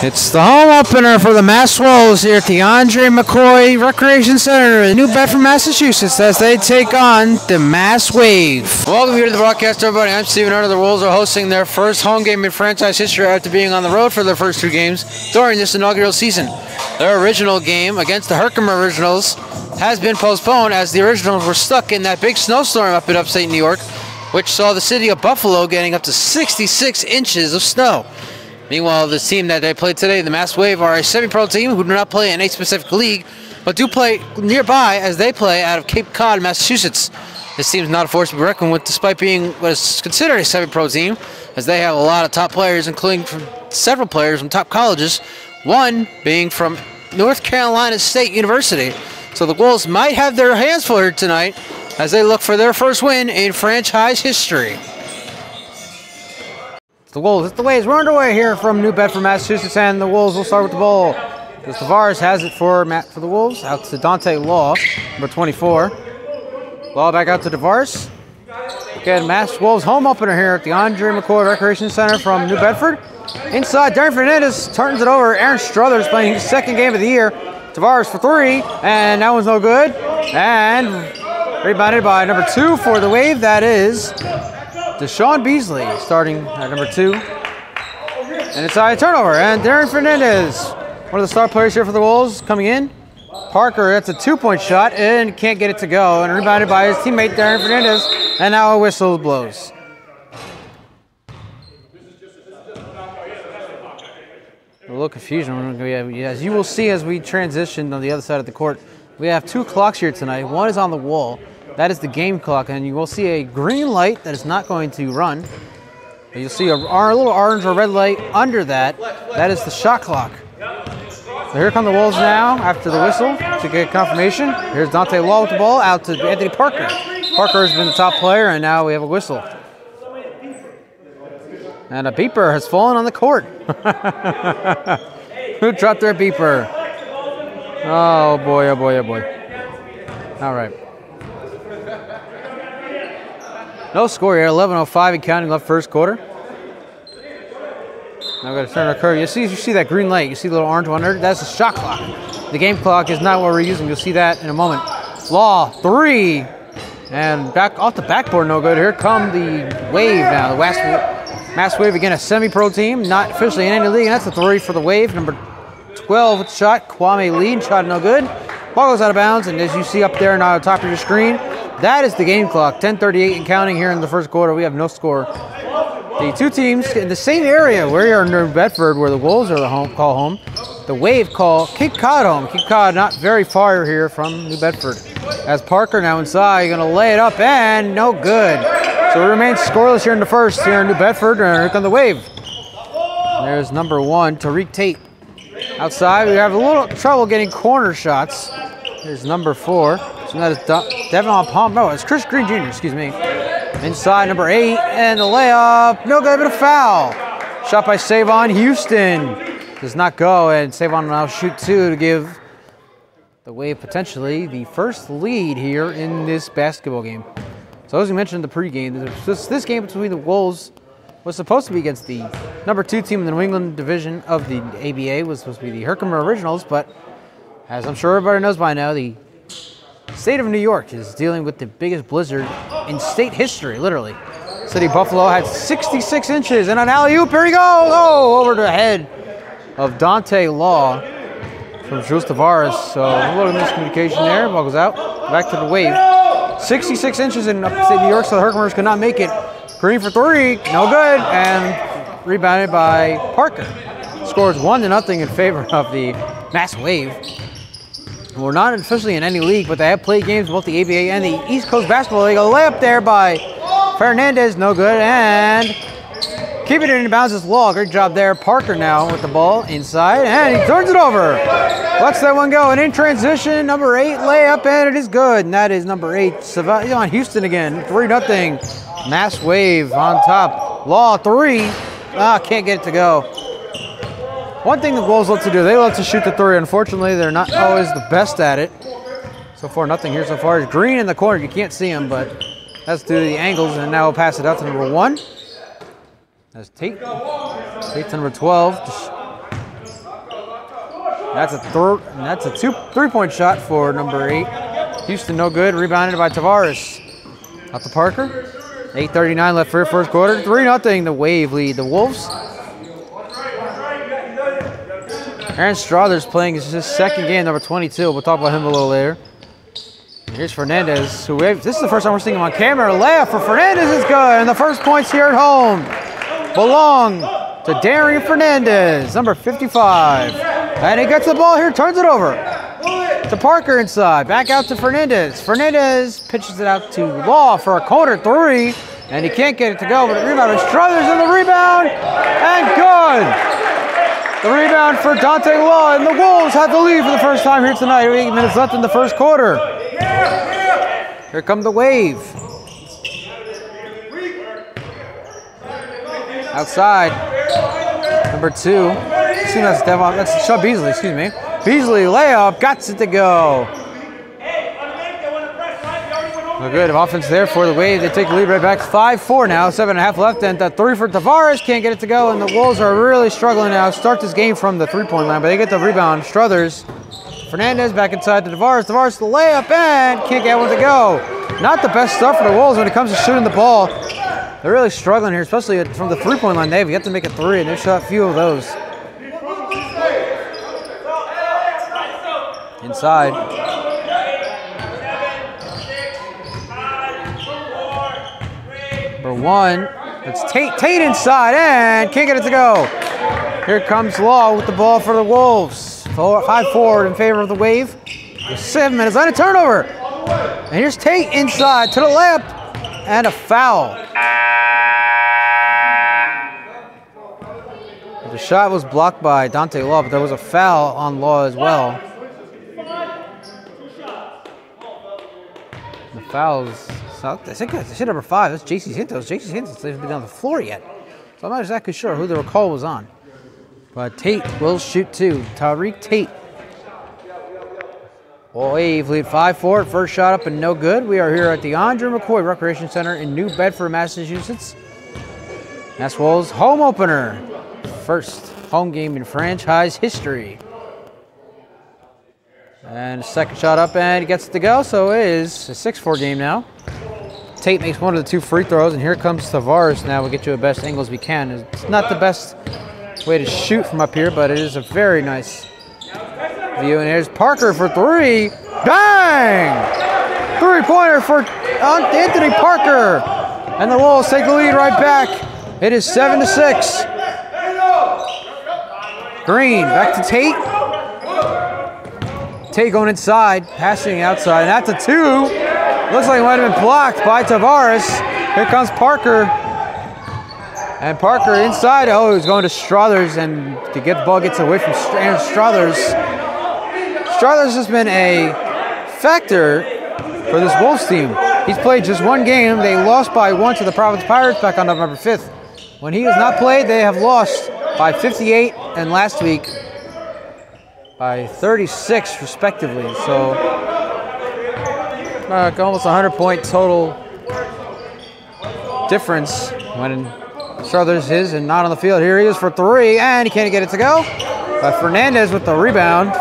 It's the home opener for the Mass Wolves here at the Andre McCoy Recreation Center in New Bedford, Massachusetts, as they take on the Mass Wave. Welcome here to the broadcast, everybody. I'm Stephen Hunter. The Wolves are hosting their first home game in franchise history after being on the road for their first two games during this inaugural season. Their original game against the Herkimer Originals has been postponed as the Originals were stuck in that big snowstorm up in upstate New York, which saw the city of Buffalo getting up to 66 inches of snow. Meanwhile, the team that they played today, the Mass Wave, are a semi-pro team who do not play in a specific league, but do play nearby as they play out of Cape Cod, Massachusetts. This team is not a force to be reckoned with, despite being what is considered a semi-pro team, as they have a lot of top players, including from several players from top colleges, one being from North Carolina State University. So the Wolves might have their hands full here tonight as they look for their first win in franchise history. The Wolves, it's the Waves. We're underway here from New Bedford, Massachusetts, and the Wolves will start with the ball. Tavares has it for the Wolves, out to Dante Law, number 24. Law back out to Tavares. Again, Mass Wolves home opener here at the Andre McCoy Recreation Center from New Bedford. Inside, Darren Fernandez turns it over. Aaron Struthers playing his second game of the year. Tavares for three, and that one's no good. And rebounded by number 2 for the Wave. That is Deshaun Beasley starting at number 2. And it's a turnover. And Darren Fernandez, one of the star players here for the Wolves, coming in. Parker, that's a 2-point shot and can't get it to go. And rebounded by his teammate Darren Fernandez. And now a whistle blows. A little confusion. As you will see as we transition on the other side of the court, we have 2 clocks here tonight. One is on the wall. That is the game clock, and you will see a green light that is not going to run. You'll see a little orange or red light under that. That is the shot clock. So here come the Wolves now after the whistle to get confirmation. Here's Dante Law with the ball out to Anthony Parker. Parker has been the top player, and now we have a whistle. And a beeper has fallen on the court. Who dropped their beeper? Oh boy, oh boy, oh boy. All right. No score here, 11:05 and counting left first quarter. Now we're going to turn our curve. You see that green light. You see the little orange one there? That's the shot clock. The game clock is not what we're using. You'll see that in a moment. Law, 3. And back off the backboard, no good. Here come the Wave now. The Mass Wave, again, a semi-pro team, not officially in any league. And that's a 3 for the Wave. Number 12 with the shot. Kwame Lee, shot no good. Ball goes out of bounds. And as you see up there now on top of your screen, that is the game clock, 10:38 and counting here in the first quarter. We have no score. The two teams in the same area. We are in New Bedford, where the Wolves are call home. The Wave call Cape Cod home. Cape Cod not very far here from New Bedford. As Parker now inside, going to lay it up, and no good. So it remains scoreless here in the first here in New Bedford. And here comes the Wave. There's number 1, Tariq Tate. Outside, we have a little trouble getting corner shots. There's number 4. So that is Devon Palm. No, it's Chris Green Jr., excuse me. Inside, number 8, and the layup. No good, but a foul. Shot by Savon Houston. Does not go, and Savon will now shoot 2 to give the Wave potentially the first lead here in this basketball game. So as we mentioned in the pregame, this game between the Wolves was supposed to be against the number 2 team in the New England division of the ABA. Was supposed to be the Herkimer Originals, but as I'm sure everybody knows by now, the state of New York is dealing with the biggest blizzard in state history, literally. City of Buffalo had 66 inches, and an alley-oop, here we go! Oh, over the head of Dante Law from Jules Tavares. So a little miscommunication there. Ball goes out. Back to the Wave. 66 inches in upstate New York, so the Herkimers could not make it. Green for 3, no good, and rebounded by Parker. Scores 1-0 in favor of the Mass Wave. We're not officially in any league, but they have played games both the ABA and the East Coast Basketball League. A layup there by Fernandez, no good, and keeping it in bounds is Law. Great job there. Parker now with the ball inside, and he turns it over. Lets that one go, and in transition, number 8 layup, and it is good. And that is number 8, Savon Houston again, 3-0. Mass Wave on top. Law, 3. Can't get it to go. One thing the Wolves love to do, they love to shoot the 3. Unfortunately, they're not always the best at it. So far, nothing here so far. It's Green in the corner. You can't see him, but that's due to the angles. And now we'll pass it out to number 1. That's Tate. Tate's number 12. That's a 3-point shot for number 8. Houston, no good. Rebounded by Tavares. Out to Parker. 8:39 left for first quarter. 3-0. The Wave lead the Wolves. Aaron Struthers playing his second game, number 22. We'll talk about him a little later. Here's Fernandez, this is the first time we're seeing him on camera. Layup for Fernandez is good, and the first points here at home belong to Darian Fernandez, number 55. And he gets the ball here, turns it over to Parker inside. Back out to Fernandez. Fernandez pitches it out to Law for a corner 3, and he can't get it to go, but the rebound is Struthers in the rebound, and good. The rebound for Dante Law, and the Wolves have the lead for the first time here tonight. 8 minutes left in the first quarter. Here come the Wave. Outside, number 2. That's Chubb Beasley, excuse me. Beasley layup, got it to go. No good offense there for the Wave. They take the lead right back. 5-4 now, 7.5 left, and the 3 for Tavares, can't get it to go, and the Wolves are really struggling now. Start this game from the 3-point line, but they get the rebound. Struthers, Fernandez back inside to Tavares. Tavares the layup, and can't get one to go. Not the best stuff for the Wolves when it comes to shooting the ball. They're really struggling here, especially from the 3-point line. They've yet to make a 3, and they've shot a few of those. Inside. Number 1, it's Tate inside, and can't get it to go. Here comes Law with the ball for the Wolves. 5-4 in favor of the Wave. With 7 minutes on a turnover. And here's Tate inside to the layup, and a foul. The shot was blocked by Dante Law, but there was a foul on Law as well. The fouls. I think it's number 5. That's J.C. Hintos. J.C. Hintos hasn't been on the floor yet. So I'm not exactly sure who the call was on. But Tate will shoot 2. Tariq Tate. Wave lead 5-4. First shot up and no good. We are here at the Andre McCoy Recreation Center in New Bedford, Massachusetts. That's Wolves' home opener. First home game in franchise history. And second shot up, and he gets it to go, so it is a 6-4 game now. Tate makes one of the 2 free throws, and here comes Tavares now. We'll get you the best angles we can. It's not the best way to shoot from up here, but it is a very nice view. And here's Parker for 3. Bang! 3-pointer for Anthony Parker. And the Wolves take the lead right back. It is 7-6. Green, back to Tate. Tate going inside, passing outside. And that's a 2. Looks like it might have been blocked by Tavares. Here comes Parker. And Parker inside. Oh, he's going to Struthers, and to get the ball gets away from Aaron Struthers. Struthers has been a factor for this Wolves team. He's played just 1 game. They lost by 1 to the Providence Pirates back on November 5th. When he has not played, they have lost by 58 and last week by 36 respectively. So almost 100-point total difference when Struthers is and not on the field. Here he is for 3, and he can't get it to go. But Fernandez with the rebound.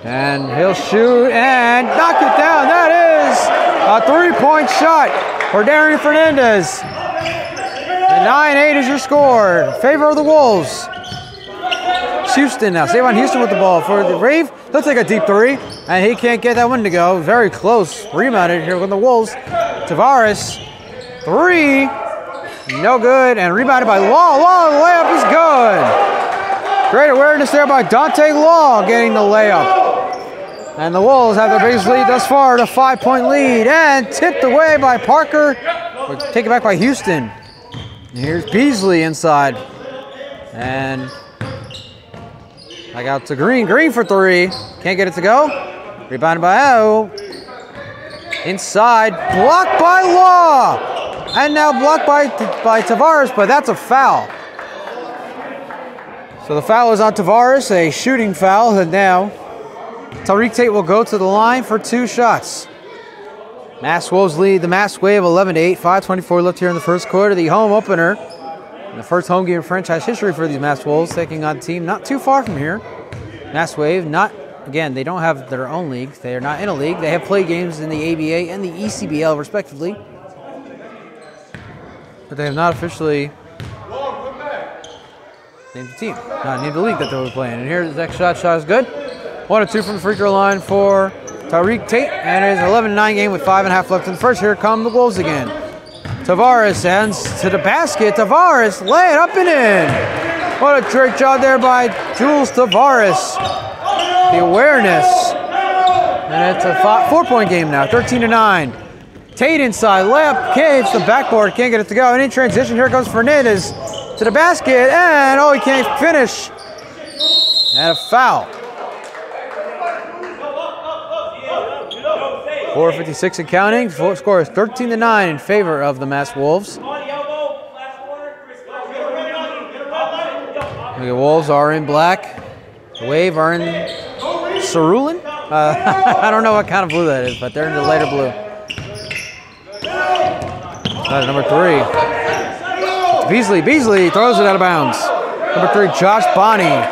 And he'll shoot and knock it down. That is a 3-point shot for Darian Fernandez. And 9-8 is your score in favor of the Wolves. Houston now. Savon Houston with the ball for the Wave. They'll take a deep 3, and he can't get that one to go. Very close. Rebounded here with the Wolves. Tavares, 3. No good, and rebounded by Law. Law, the layup is good. Great awareness there by Dante Law getting the layup. And the Wolves have their biggest lead thus far, the 5-point lead, and tipped away by Parker. Taken back by Houston. And here's Beasley inside. And back out to Green. Green for 3. Can't get it to go. Rebounded by Ao. Inside. Blocked by Law. And now blocked by Tavares, but that's a foul. So the foul is on Tavares, a shooting foul, and now Tariq Tate will go to the line for 2 shots. Mass Wolves lead the Mass Wave 11-8. 5:24 left here in the first quarter. The home opener The first home game in franchise history for these Mass Wolves, taking on a team not too far from here. Mass Wave, again, they don't have their own league. They are not in a league. They have played games in the ABA and the ECBL, respectively. But they have not officially named the team, not named the league that they were playing. And here's the next shot. Shot is good. 1-2 from the free throw line for Tariq Tate. And it is an 11-9 game with 5.5 left in the first. Here come the Wolves again. Tavares sends to the basket. Tavares lay it up and in. What a great job there by Jules Tavares. The awareness. And it's a 4-point game now, 13-9. Tate inside, layup, hits the backboard, can't get it to go. And in transition, here comes Fernandez to the basket, and he can't finish. And a foul. 4:56 and counting. Score is 13-9 in favor of the Mass Wolves. The Wolves are in black. The Wave are in cerulean. I don't know what kind of blue that is, but they're in the lighter blue. Number 3. Beasley throws it out of bounds. Number 3, Josh Bonney,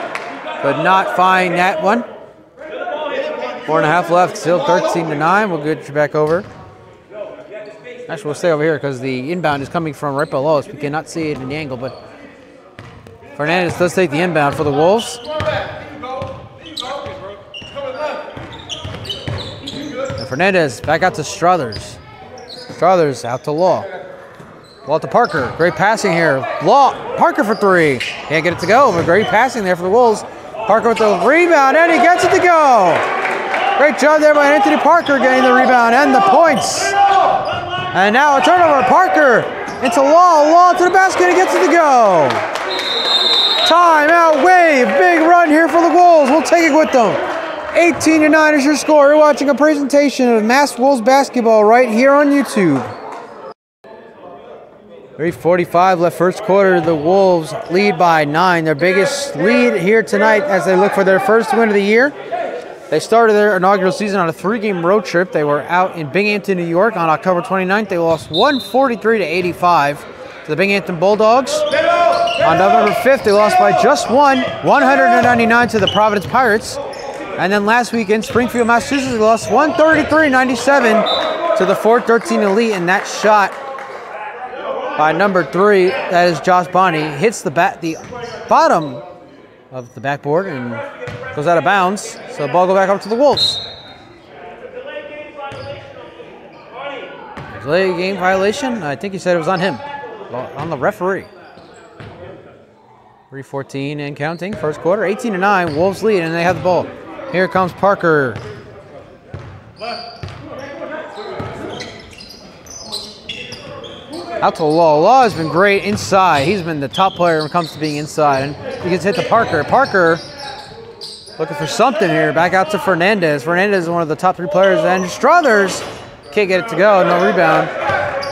but not find that one. 4.5 left, still 13-9. We'll get you back over. Actually, we'll stay over here because the inbound is coming from right below us. We cannot see it in the angle, but Fernandez does take the inbound for the Wolves. And Fernandez back out to Struthers. Struthers out to Law. Law to Parker. Great passing here. Law. Parker for 3. Can't get it to go, but great passing there for the Wolves. Parker with the rebound, and he gets it to go. Great job there by Anthony Parker getting the rebound and the points. And now a turnover. Parker into Law. Law to the basket. He gets it to go. Timeout. Wave. Big run here for the Wolves. We'll take it with them. 18-9 is your score. You're watching a presentation of Mass Wolves basketball right here on YouTube. 3:45 left first quarter. The Wolves lead by 9. Their biggest lead here tonight as they look for their first win of the year. They started their inaugural season on a 3-game road trip. They were out in Binghamton, New York on October 29th. They lost 143-85 to the Binghamton Bulldogs. On November 5th, they lost by just 199 to the Providence Pirates. And then last week in Springfield, Massachusetts, they lost 133-97 to the 413 Elite. And that shot by number 3, that is Josh Bonney, hits the bottom of the backboard and goes out of bounds. So the ball go back up to the Wolves. Delay game violation. I think he said it was on him, on the referee. 3:14 and counting. First quarter, 18-9. Wolves lead, and they have the ball. Here comes Parker. Out to Law. Law has been great inside. He's been the top player when it comes to being inside. And he gets hit to Parker. Parker looking for something here. Back out to Fernandez. Fernandez is one of the top 3 players. And Struthers can't get it to go. No rebound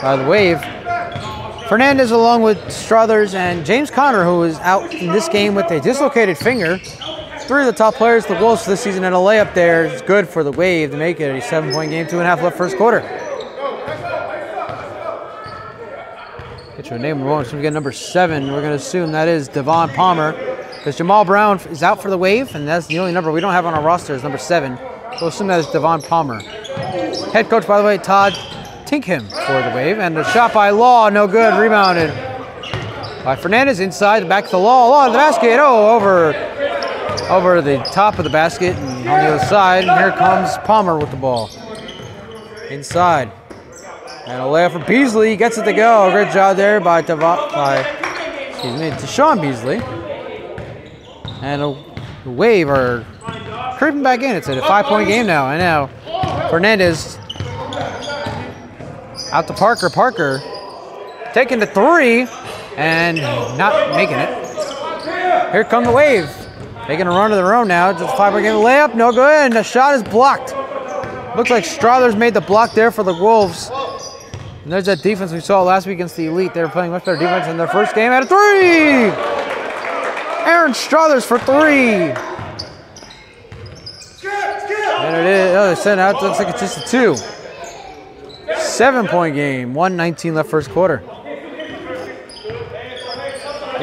by the Wave. Fernandez along with Struthers and James Conner, who is out in this game with a dislocated finger. 3 of the top players for the Wolves this season, and a layup there is good for the Wave to make it a 7-point game, 2.5 left first quarter. Get your name wrong, so we get number 7. We're going to assume that is Devon Palmer, because Jamal Brown is out for the Wave, and that's the only number we don't have on our roster is number 7. We'll assume that is Devon Palmer. Head coach, by the way, Todd Tinkham for the Wave, and the shot by Law, no good, rebounded by Fernandez inside, back to Law. Law to the basket, over the top of the basket and on the other side. And here comes Palmer with the ball. Inside. And a layup for Beasley. He gets it to go. Great job there by Deshaun Beasley. And the Wave are creeping back in. It's a 5-point game now. And now Fernandez out to Parker. Parker taking the 3 and not making it. Here come the Wave. Making a run of their own now. Just a 5-point game. Layup, no good. And the shot is blocked. Looks like Struthers made the block there for the Wolves. And there's that defense we saw last week against the Elite. They were playing much better defense in their first game. At a 3! Aaron Struthers for 3. And it is. Oh, they sent out. Looks like it's just a 2. 7-point game. 1:19 left first quarter.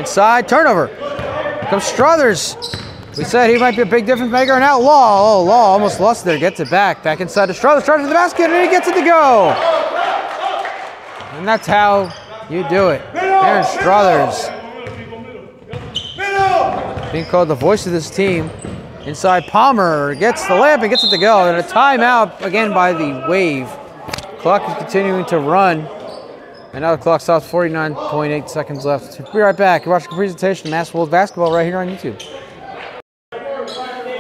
Inside, turnover. Here comes Struthers. We said he might be a big difference maker, and now Law. Oh, Law almost lost it there, gets it back. Back inside to Struthers, Struthers to the basket, and he gets it to go. And that's how you do it. Aaron Struthers. Being called the voice of this team. Inside, Palmer gets the layup and gets it to go. And a timeout again by the Wave. Clock is continuing to run. And now the clock stops, 49.8 seconds left. We'll be right back. You're watching a presentation of Mass Wolves basketball right here on YouTube.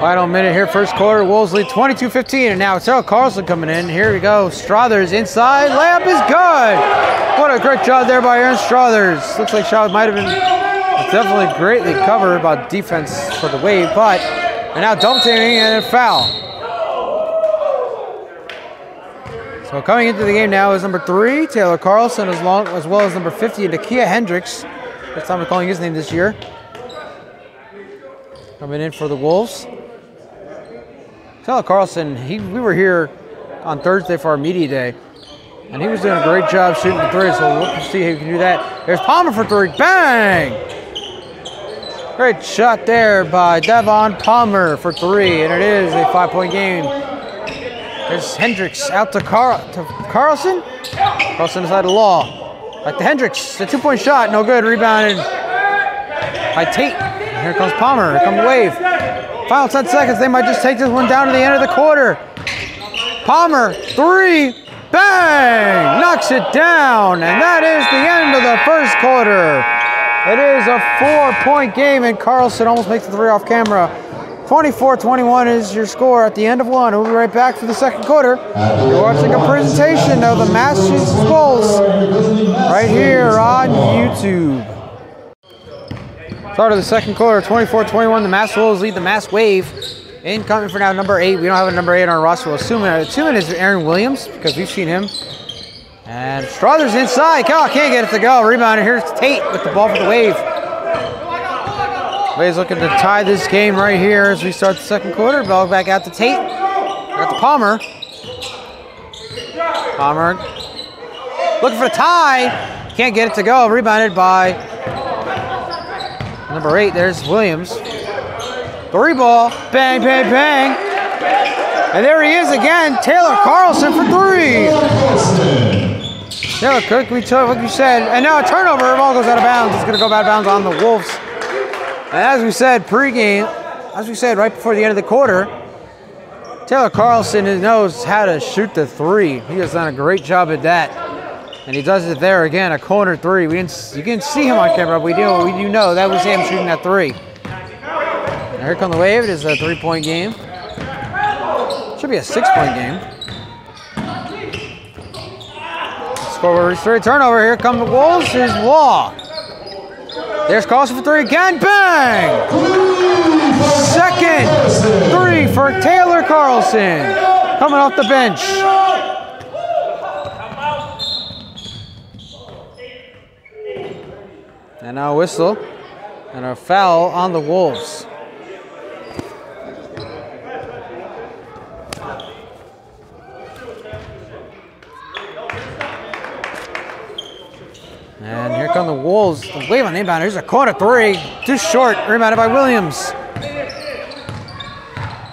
Final minute here, first quarter. Wolves lead 22-15, and now Terrell Carlson coming in. Here we go. Struthers inside. Layup is good. What a great job there by Aaron Struthers. Looks like shot might have been definitely greatly covered by defense for the Wave, but and now double teaming and a foul. So coming into the game now is number 3, Taylor Carlson, as well as number 50, Nakia Hendricks. First time we're calling his name this year. Coming in for the Wolves. Taylor Carlson, we were here on Thursday for our media day, and he was doing a great job shooting the 3, so we'll see how he can do that. There's Palmer for 3, bang! Great shot there by Devon Palmer for 3, and it is a 5-point game. There's Hendricks out to Carlson. Carlson inside the Law. Back to Hendricks, the 2-point shot, no good, rebounded by Tate. And here comes Palmer, here comes the Wave. Final 10 seconds, they might just take this one down to the end of the quarter. Palmer, 3, bang! Knocks it down, and that is the end of the first quarter. It is a 4-point game, and Carlson almost makes the 3 off camera. 24-21 is your score at the end of 1. We'll be right back for the second quarter. You're watching a presentation of the Massachusetts Wolves right here on YouTube. Start of the second quarter, 24-21. The Mass Wolves lead the Mass Wave. Incoming for now, number 8. We don't have a number 8 on our roster. We'll assume it is Aaron Williams because we've seen him. And Struthers inside. Can't get it to go. Rebound. Here's Tate with the ball for the Wave. Wave's looking to tie this game right here as we start the second quarter. Ball back out to Tate. Got to Palmer. Palmer looking for a tie. Can't get it to go. Rebounded by number 8. There's Williams. 3 ball. Bang, bang, bang. And there he is again. Taylor Carlson for 3. Taylor Cook, like we said. And now a turnover. The ball goes out of bounds. It's going to go out of bounds on the Wolves. And as we said pregame, right before the end of the quarter, Taylor Carlson knows how to shoot the 3. He has done a great job at that. And he does it there again, a corner 3. You can see him on camera, but we do know that was him shooting that 3. And here come the Wave. It is a 3-point game. Should be a 6-point game. Score straight turnover. Here come the Wolves. Here's Law. There's Carlson for 3 again. Bang! Second 3 for Taylor Carlson. Coming off the bench. And now a whistle and a foul on the Wolves. And here come the Wolves. The Wave on the inbound. Here's a corner 3. Too short. Rebounded by Williams.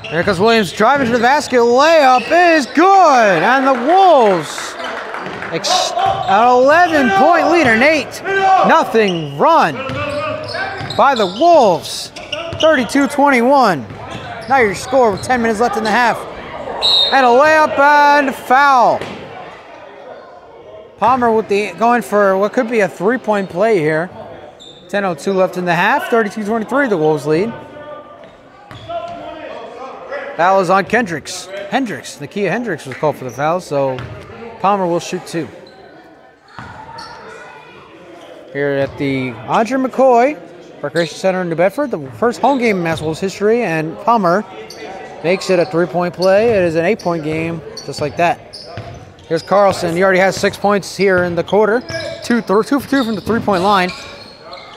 Here comes Williams driving to the basket. Layup is good. And the Wolves, an 11-point lead, an 8-0 run by the Wolves. 32-21. Now your score with 10 minutes left in the half. And a layup and foul. Palmer with going for what could be a 3-point play here. 10:02 left in the half. 32-23 the Wolves lead. Foul is on Hendricks. Nakia Hendricks was called for the foul, so Palmer will shoot 2. Here at the Andre McCoy Recreation Center in New Bedford, the first home game in Mass Wolves history, and Palmer makes it a 3-point play. It is an 8-point game, just like that. Here's Carlson. He already has 6 points here in the quarter. 2 for 2 from the 3-point line.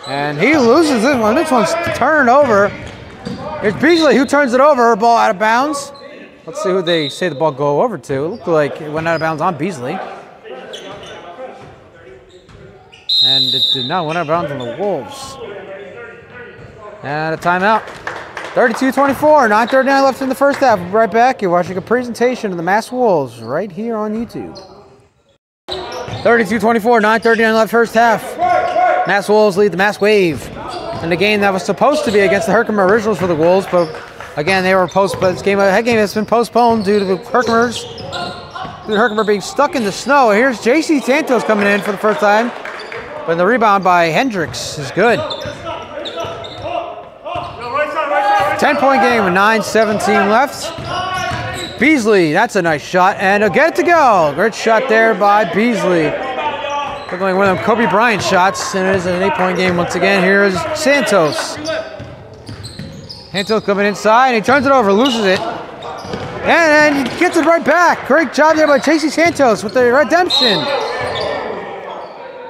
And he loses this one. This one's turned over. Here's Beasley who turns it over. Ball out of bounds. Let's see who they say the ball go over to. It looked like it went out of bounds on Beasley. And it did not went out of bounds on the Wolves. And a timeout. 32-24, 9:39 left in the first half. We'll be right back. You're watching a presentation of the Mass Wolves right here on YouTube. 32-24, 9:39 left first half. Mass Wolves lead the Mass Wave in the game that was supposed to be against the Herkimer Originals for the Wolves, but again, they were postponed. This game, a head game has been postponed due to the Herkimers. Due to Herkimer being stuck in the snow. Here's JC Santos coming in for the first time, but the rebound by Hendricks is good. 10-point game with 9:17 left. Beasley, that's a nice shot, and he'll get it to go. Great shot there by Beasley. Looking like one of them Kobe Bryant shots, and it is an 8-point game once again. Here's Santos. Santos coming inside, and he turns it over, loses it. And he gets it right back. Great job there by JC Santos with the redemption.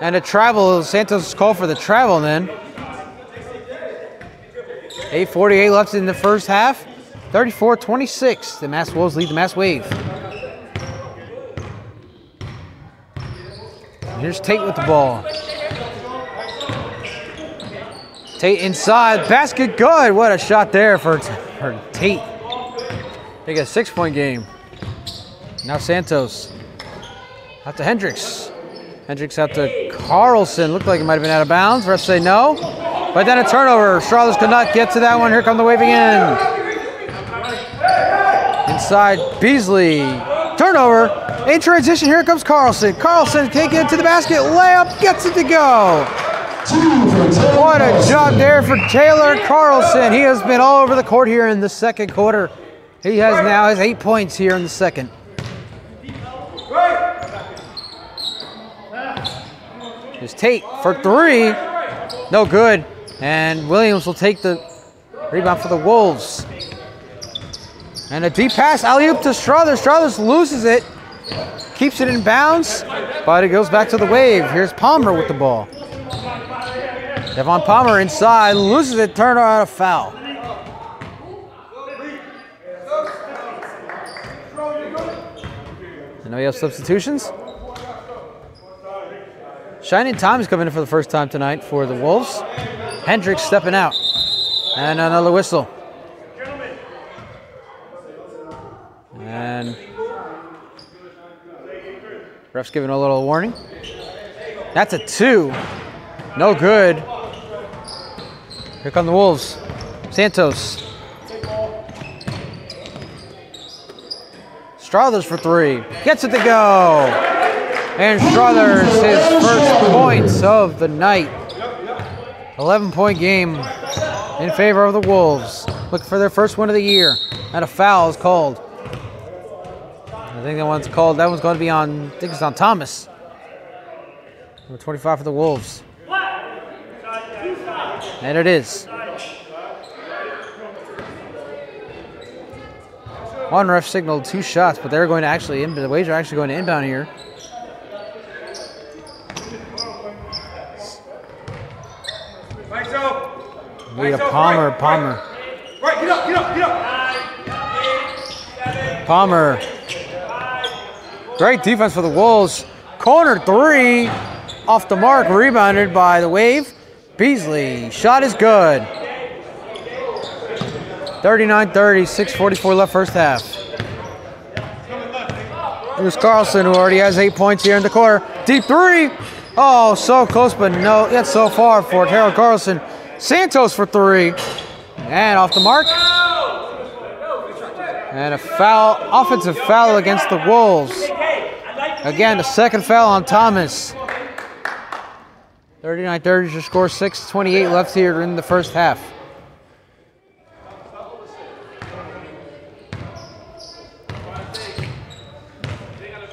And a travel, Santos called for the travel then. 8:48 left in the first half. 34-26. The Mass Wolves lead the Mass Wave. And here's Tate with the ball. Tate inside, basket good. What a shot there for Tate. They got a 6-point game. Now Santos. Out to Hendricks. Hendricks out to Carlson. Looked like it might have been out of bounds. Refs say no. But then a turnover. Strawlers could not get to that one. Here come the Wave again. Inside Beasley. Turnover. In transition, here comes Carlson. Carlson can't get to the basket. Layup gets it to go. What a job there for Taylor Carlson. He has been all over the court here in the second quarter. He has now has 8 points here in the second. There's Tate for 3. No good. And Williams will take the rebound for the Wolves. And a deep pass, alley-oop to Struthers. Struthers loses it. Keeps it in bounds, but it goes back to the Wave. Here's Palmer with the ball. Devon Palmer inside, loses it, turned on a foul. And now we have substitutions. Shining Tom is coming in for the first time tonight for the Wolves. Hendricks stepping out. And another whistle. And ref's giving a little warning. That's a 2. No good. Here come the Wolves. Santos. Struthers for 3. Gets it to go. And Struthers, his first points of the night. 11-point game in favor of the Wolves. Looking for their first win of the year. And a foul is called. I think that one's going to be on, I think it's on Thomas. Number 25 for the Wolves. And it is. One ref signaled 2 shots, but they're going to actually, the Waves are actually going to inbound here. We have Palmer. Right, get up. Palmer. Great defense for the Wolves. Corner 3. Off the mark. Rebounded by the Wave. Beasley. Shot is good. 39-30. 6:44 left first half. Here's Carlson, who already has 8 points here in the quarter. Deep 3. Oh, so close, but no, yet so far for Harold Carlson. Santos for 3. And off the mark. And a foul, offensive foul against the Wolves. Again, the second foul on Thomas. 39-30 is your score. 6:28 left here in the first half.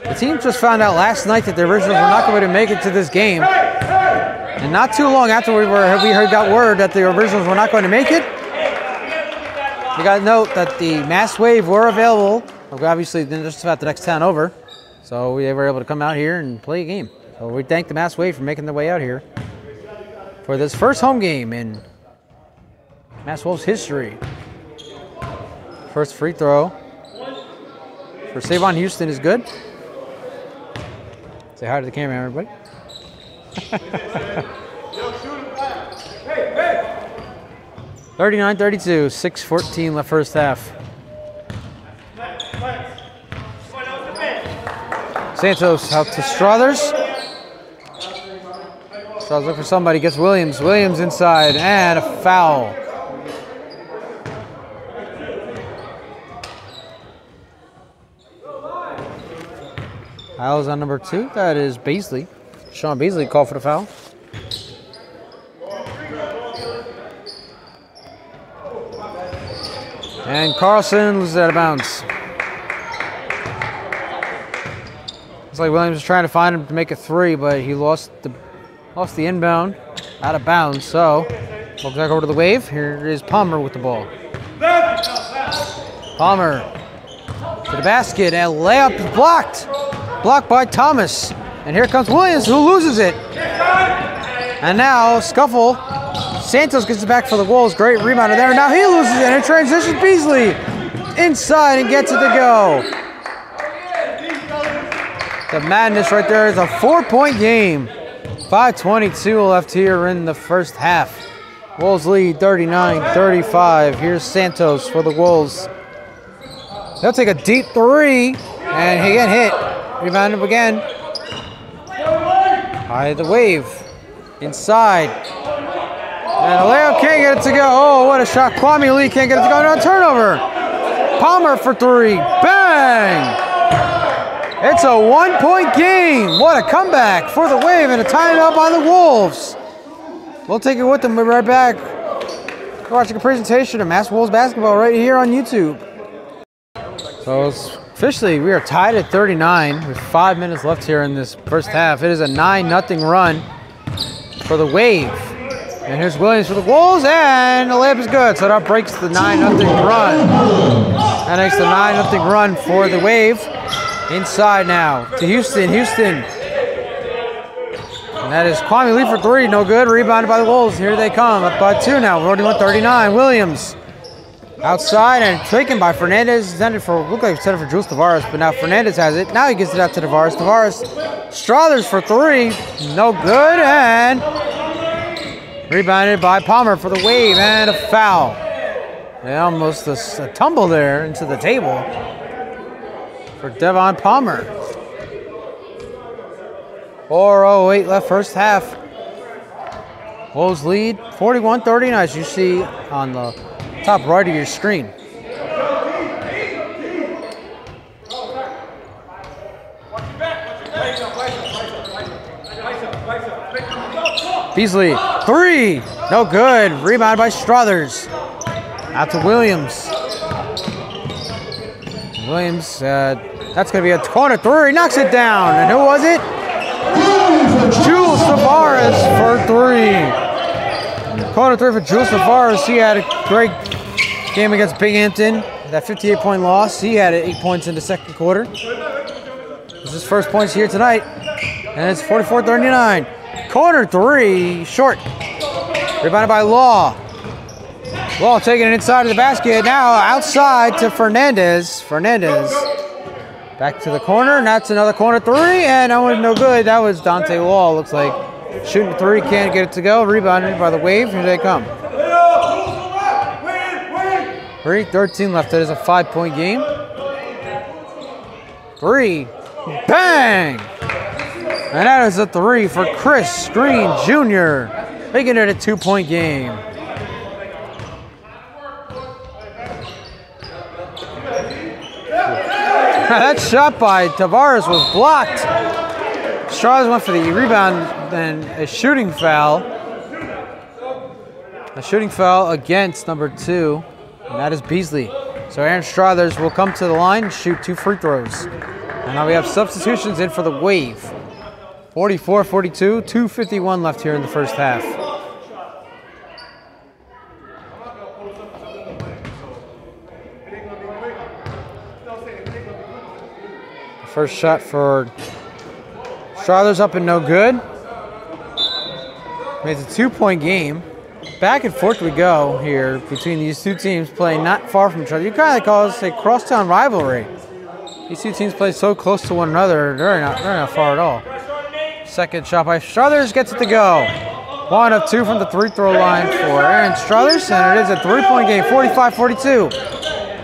The team just found out last night that the Originals were not going to make it to this game. And not too long after we got word that the Originals were not going to make it, we got a note that the Mass Wave were available. Obviously, just about the next town over. So we were able to come out here and play a game. So we thank the Mass Wave for making their way out here for this first home game in Mass Wolves history. First free throw for Savon Houston is good. Say hi to the camera, everybody. (39-32), 6:14 left first half. Santos out to Struthers. Struthers looking for somebody, gets Williams. Williams inside, and a foul. Foul's on number 2. That is Beasley. Sean Beasley called for the foul. And Carlson loses out of bounds. Looks like Williams is trying to find him to make a 3, but he lost the inbound out of bounds. So we'll back over to the Wave. Here is Palmer with the ball. Palmer to the basket, and layup is blocked. Blocked by Thomas. And here comes Williams, who loses it. And now scuffle. Santos gets it back for the Wolves. Great rebounder there. Now he loses it, and transitions Beasley inside and gets it to go. The madness right there is a 4-point game. 5:22 left here in the first half. Wolves lead 39-35. Here's Santos for the Wolves. They'll take a deep 3, and he get hit. Rebounded again by the Wave. Inside. And Alejo can't get it to go. Oh, what a shot. Kwame Lee can't get it to go. No turnover. Palmer for 3. Bang! It's a 1-point game. What a comeback for the Wave, and a tying up on the Wolves. We'll take it with them. We'll be right back. We're watching a presentation of Mass Wolves basketball right here on YouTube. So officially, we are tied at 39 with 5 minutes left here in this first half. It is a 9-0 run for the Wave. And here's Williams for the Wolves, and the layup is good. So that breaks the 9-0 run. That makes the 9-0 run for the Wave. Inside now to Houston. And that is Kwame Lee for 3. No good. Rebounded by the Wolves. Here they come. Up by 2 now. 41-39. Williams outside and taken by Fernandez. Looked like intended for Jules Tavares, but now Fernandez has it. Now he gets it out to Tavares. Struthers for 3. No good. And rebounded by Palmer for the Wave, and a foul. Yeah, almost a tumble there into the table for Devon Palmer. 4:08 left first half. Wolves lead 41-39, as you see on the top right of your screen. Beasley, 3, no good. Rebound by Struthers. Out to Williams. That's going to be a corner 3. Knocks it down. And who was it? Jules Tavares for 3. Corner 3 for Jules Tavares. He had a great game against Binghamton. That 58-point loss. He had 8 points in the second quarter. This is his first points here tonight. And it's 44-39. Corner 3, short. Rebounded by Law. Law taking it inside of the basket. Now outside to Fernandez. Back to the corner, and that's another corner 3, and that was no good. That was Dante Law. Looks like shooting 3, can't get it to go. Rebounded by the Wave. Here they come. 3:13 left. That is a 5-point game. 3, bang! And that is a 3 for Chris Green Jr., making it a 2-point game. That shot by Tavares was blocked. Struthers went for the rebound, then a shooting foul. A shooting foul against number 2, and that is Beasley. So Aaron Struthers will come to the line and shoot 2 free throws. And now we have substitutions in for the Wave. 44-42, 2:51 left here in the first half. First shot for Struthers up and no good. It's a 2-point game. Back and forth we go here between these two teams playing not far from each other. You kind of call this a crosstown rivalry. These two teams play so close to one another, they're not far at all. Second shot by Struthers gets it to go. 1 of 2 from the free throw line for Aaron Struthers, and it is a 3-point game, 45-42.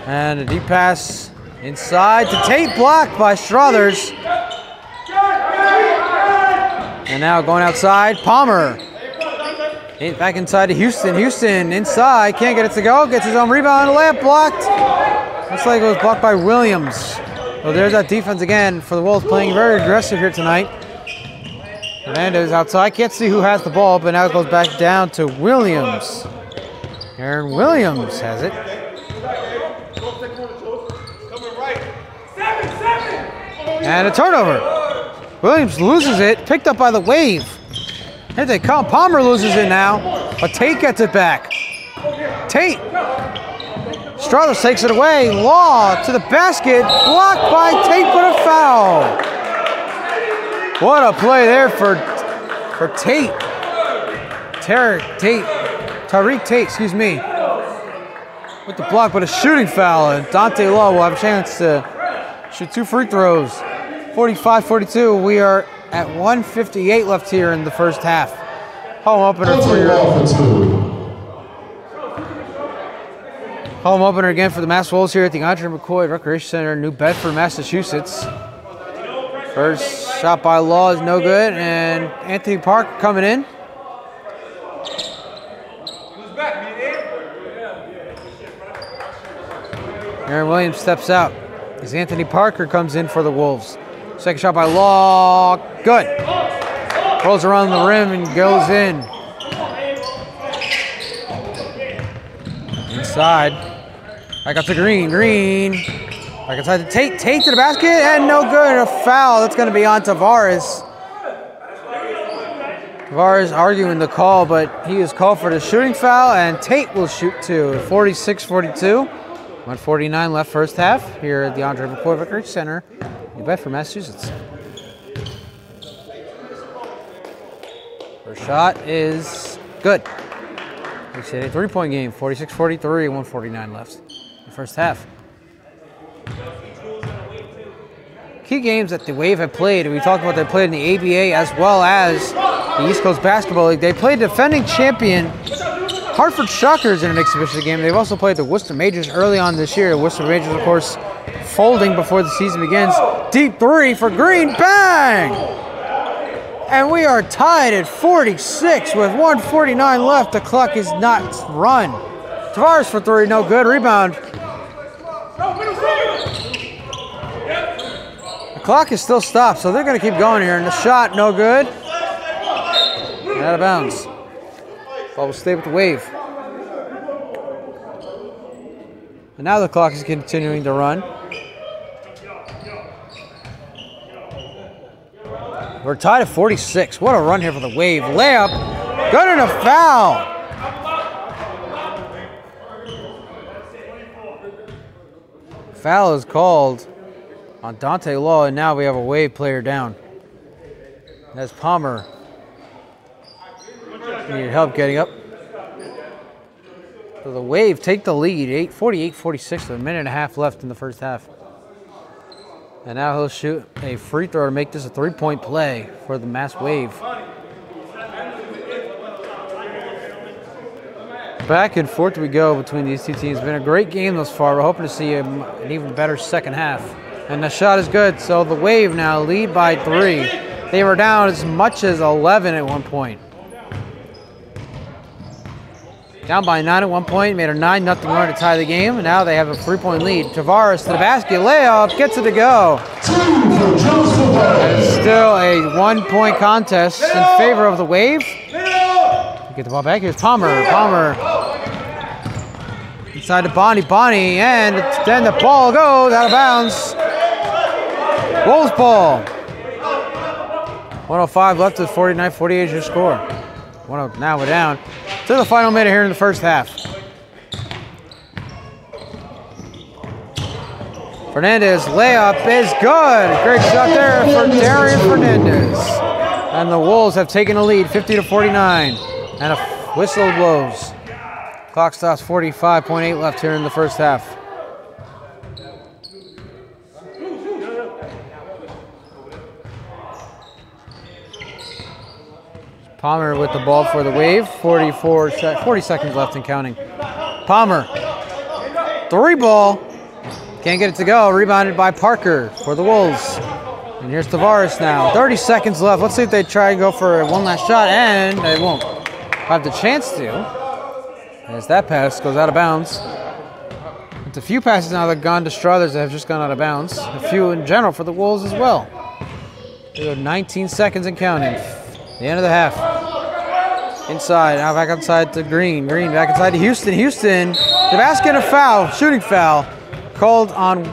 And a deep pass inside to Tate, blocked by Struthers. And now going outside, Palmer. Back inside to Houston. Houston inside, can't get it to go. Gets his own rebound, layup blocked. Looks like it was blocked by Williams. So there's that defense again for the Wolves, playing very aggressive here tonight. Hernandez outside, can't see who has the ball, but now it goes back down to Williams. Aaron Williams has it. And a turnover. Williams loses it, picked up by the Wave. Here they come. Palmer loses it now, but Tate gets it back. Tate. Struthers takes it away. Law to the basket. Blocked by Tate, but a foul. What a play there for Tate. Tariq Tate, excuse me. With the block, but a shooting foul. And Dante Law will have a chance to shoot 2 free throws. 45-42. We are at 1:58 left here in the first half. Home opener for your home opener again for the Mass Wolves here at the Andre McCoy Recreation Center, New Bedford, Massachusetts. First shot by Law is no good, and Anthony Park coming in. Aaron Williams steps out as Anthony Parker comes in for the Wolves. Second shot by Law, good. Rolls around the rim and goes in. Inside. Back up to Green. Back inside to Tate. Tate to the basket, and no good. And a foul. That's going to be on Tavares. Tavares arguing the call, but he is called for the shooting foul, and Tate will shoot 2. 46-42. 1:49 left first half here at the Andre McCoy Recreation Center, New Bedford, Massachusetts. First shot is good. It's a 3-point game, 46-43, 1:49 left in the first half. Key games that the Wave have played, we talked about they played in the ABA as well as the East Coast Basketball League. They played defending champion Hartford Shockers in an exhibition game. They've also played the Worcester Majors early on this year. The Worcester Majors, of course, folding before the season begins. Deep 3 for Green, bang! And we are tied at 46 with 1:49 left. The clock is not run. Tavares for 3, no good. Rebound. The clock is still stopped, so they're going to keep going here. And the shot, no good. Out of bounds. Ball will stay with the Wave. And now the clock is continuing to run. We're tied at 46. What a run here for the Wave. Layup. Good, and a foul. Foul is called on Dante Law, and now we have a Wave player down. That's Palmer. Needed help getting up. So the Wave take the lead, 48-46, with a minute and a half left in the first half. And now he'll shoot a free throw to make this a 3-point play for the Mass Wave. Back and forth we go between these two teams. It's been a great game thus far. We're hoping to see an even better second half. And the shot is good, so the Wave now lead by 3. They were down as much as 11 at one point. Down by 9 at one point, made a 9-0 run to tie the game, and now they have a 3-point lead. Tavares to the basket, layup, gets it to go. It's still a 1-point contest in favor of the Wave. Get the ball back, here's Palmer. Inside to Bonnie, and then the ball goes out of bounds. Wolves ball. 105 left with 49-48 is your score. Now we're down to the final minute here in the first half. Fernandez layup is good. Great shot there for Darian Fernandez. And the Wolves have taken the lead, 50-49. And a whistle blows. Clock stops, 45.8 left here in the first half. Palmer with the ball for the Wave. 40 seconds left and counting. Palmer. 3 ball. Can't get it to go. Rebounded by Parker for the Wolves. And here's Tavares now. 30 seconds left. Let's see if they try and go for one last shot. And they won't have the chance to. As that pass goes out of bounds. It's a few passes now that have gone to Struthers that have just gone out of bounds. A few in general for the Wolves as well. We have 19 seconds and counting. The end of the half. Inside, now back outside to Green. Green back inside to Houston. Houston, the basket and a foul, shooting foul. Called on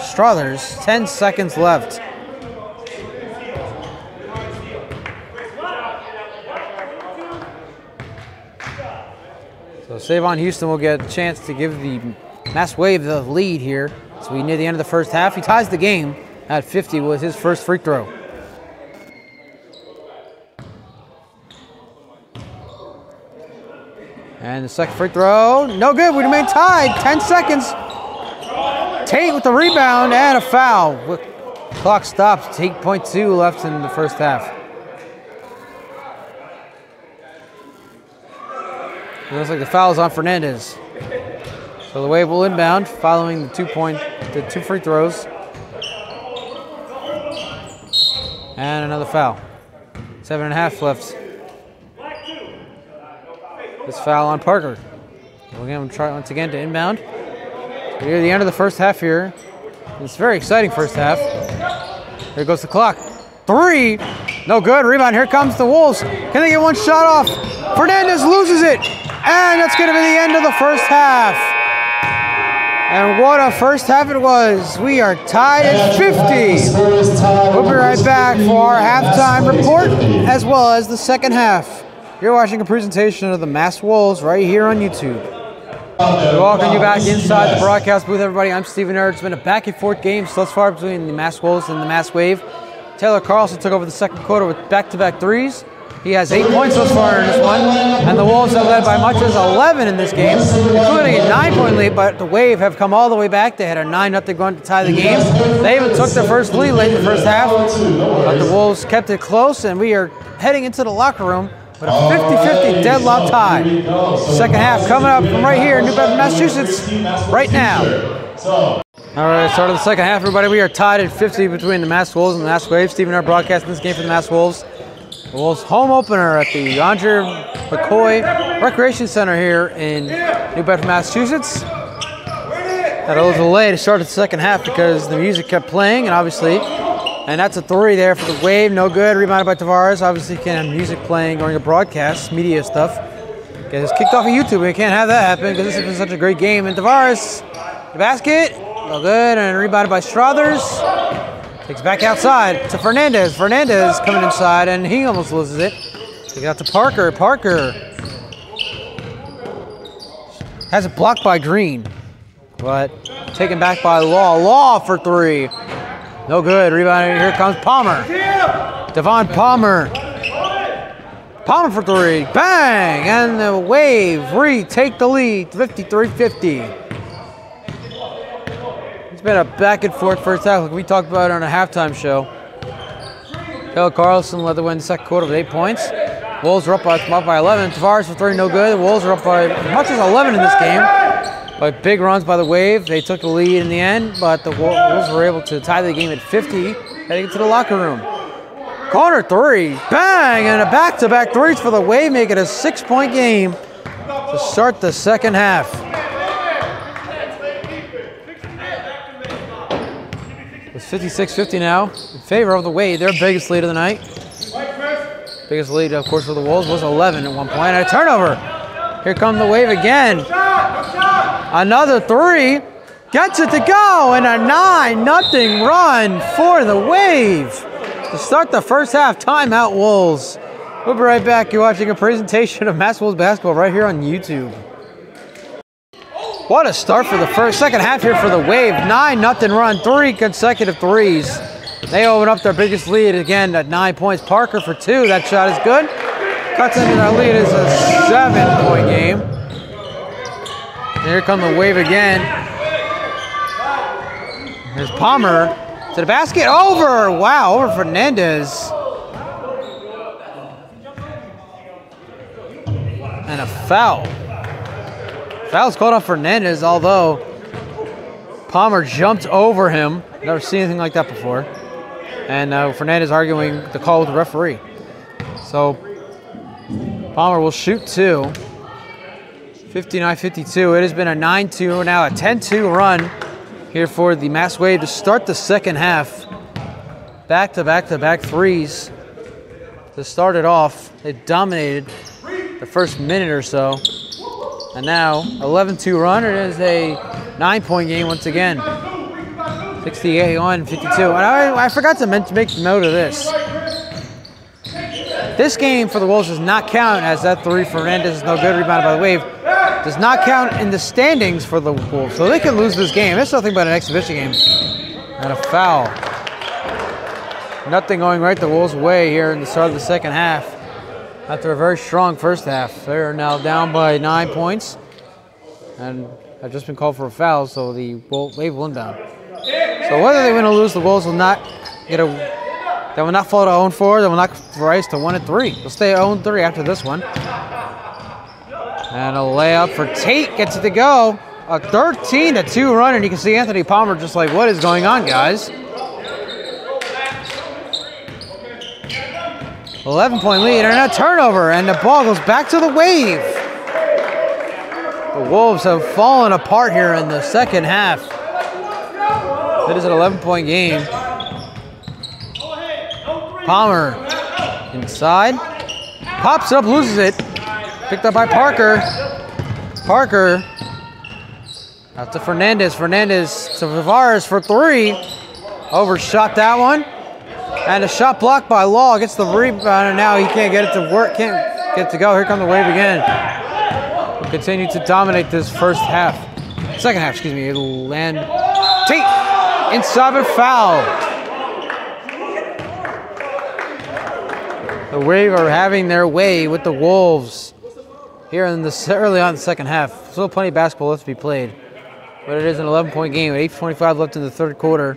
Struthers. 10 seconds left. So Savon Houston will get a chance to give the Mass Wave the lead here. So we near the end of the first half. He ties the game at 50 with his first free throw. And the second free throw, no good. We remain tied. 10 seconds. Tate with the rebound and a foul. Clock stops. 8.2 left in the first half. It looks like the foul is on Fernandez. So the Wave will inbound following the 2 free throws. And another foul. 7.5 left. This foul on Parker. We're going to try once again to inbound. We're near the end of the first half here. It's a very exciting first half. Here goes the clock. 3. No good. Rebound. Here comes the Wolves. Can they get one shot off? Fernandez loses it. And that's going to be the end of the first half. And what a first half it was. We are tied at 50. We'll be right back for our halftime report as well as the second half. You're watching a presentation of the Mass Wolves right here on YouTube. We welcome you back inside the broadcast booth, everybody. I'm Stephen Ertz. It's been a back-and-forth game thus far between the Mass Wolves and the Mass Wave. Taylor Carlson took over the second quarter with back-to-back threes. He has 8 points thus far in this one, and the Wolves have led by much as 11 in this game, including a 9-point lead, but the Wave have come all the way back. They had a 9-0 run to tie the game. They even took their first lead late in the first half, but the Wolves kept it close, and we are heading into the locker room with a 50-50 deadlock tie. Second half coming up from right here in New Bedford, Massachusetts, right now. All right, start of the second half, everybody. We are tied at 50 between the Mass Wolves and the Mass Wave. Stephen Ertz broadcasting this game for the Mass Wolves. The Wolves' home opener at the Andre McCoy Recreation Center here in New Bedford, Massachusetts. Had a little delay to start the second half because the music kept playing, and obviously, and that's a 3 there for the Wave. No good. Rebounded by Tavares. Obviously, you can't have music playing during a broadcast, media stuff. Get us kicked off of YouTube. We can't have that happen because this has been such a great game. And Tavares, the basket, no good, and rebounded by Struthers. Takes back outside to Fernandez. Fernandez coming inside, and he almost loses it. Take it out to Parker. Parker has it blocked by Green, but taken back by Law. Law for 3. No good. Rebounding. Here comes Palmer. Devon Palmer. Palmer for 3. Bang! And the Wave retake the lead. 53-50. It's been a back and forth first half, like we talked about on a halftime show. Taylor Carlson led the way in the second quarter with 8 points. Wolves are up by 11. Tavares for 3, no good. The Wolves are up by as much as 11 in this game. But big runs by the Wave. They took the lead in the end, but the Wolves were able to tie the game at 50, heading into the locker room. Corner 3, bang, and a back-to-back threes for the Wave, make it a 6-point game to start the second half. It's 56-50 now in favor of the Wave, their biggest lead of the night. Biggest lead, of course, for the Wolves was 11 at one point. And a turnover. Here come the Wave again. Another 3. Gets it to go. And a 9-0 run for the Wave to start the first half. Timeout, Wolves. We'll be right back. You're watching a presentation of Mass Wolves basketball right here on YouTube. What a start for the second half here for the Wave. 9-0 run, 3 consecutive threes. They open up their biggest lead again at 9 points. Parker for 2. That shot is good. Cuts into their lead. It's a 7-point game. And here come the Wave again. Here's Palmer to the basket. Over. Wow, over Fernandez. And a foul. Foul's called on Fernandez, although Palmer jumped over him. Never seen anything like that before. And Fernandez arguing the call with the referee. So Palmer will shoot 2. 59-52. It has been a 9-2, now a 10-2 run here for the Mass Wave to start the second half. Back-to-back-to-back threes to start it off. They dominated the first minute or so. And now, 11-2 run. It is a 9-point game once again. 68-52. And I forgot to make note of this. This game for the Wolves does not count as that 3. Fernandez is no good, rebounded by the Wave. Does not count in the standings for the Wolves. So they can lose this game. It's nothing but an exhibition game. And a foul. Nothing going right the Wolves' way here in the start of the second half. After a very strong first half. They're now down by 9 points. And have just been called for a foul, so the Wave will inbound. So whether they win or lose, the Wolves will not get a... They will not fall to 0-4. They will not rise to 1-3. They'll stay 0-3 after this one. And a layup for Tate. Gets it to go. A 13-2 run, and you can see Anthony Palmer just like, what is going on, guys? 11-point lead and a turnover, and the ball goes back to the Wave. The Wolves have fallen apart here in the second half. It is an 11-point game. Palmer inside. Pops it up, loses it. Picked up by Parker. Parker out to Fernandez. Fernandez to Tavares for 3. Overshot that one. And a shot blocked by Law. Gets the rebound, and now he can't get it to work. Can't get it to go. Here come the Wave again. We'll continue to dominate this second half, excuse me. It'll land. Tate inside but foul. The Wave are having their way with the Wolves here in early on in the second half. Still plenty of basketball left to be played. But it is an 11-point game with 8:25 left in the third quarter.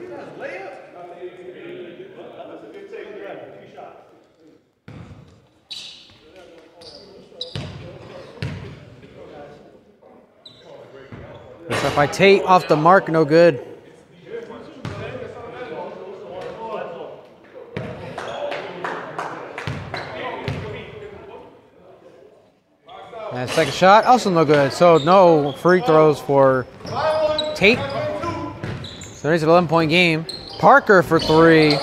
It's up by Tate, off the mark, no good. And second shot, also no good. So no free throws for Tate. So there's an 11-point game. Parker for 3.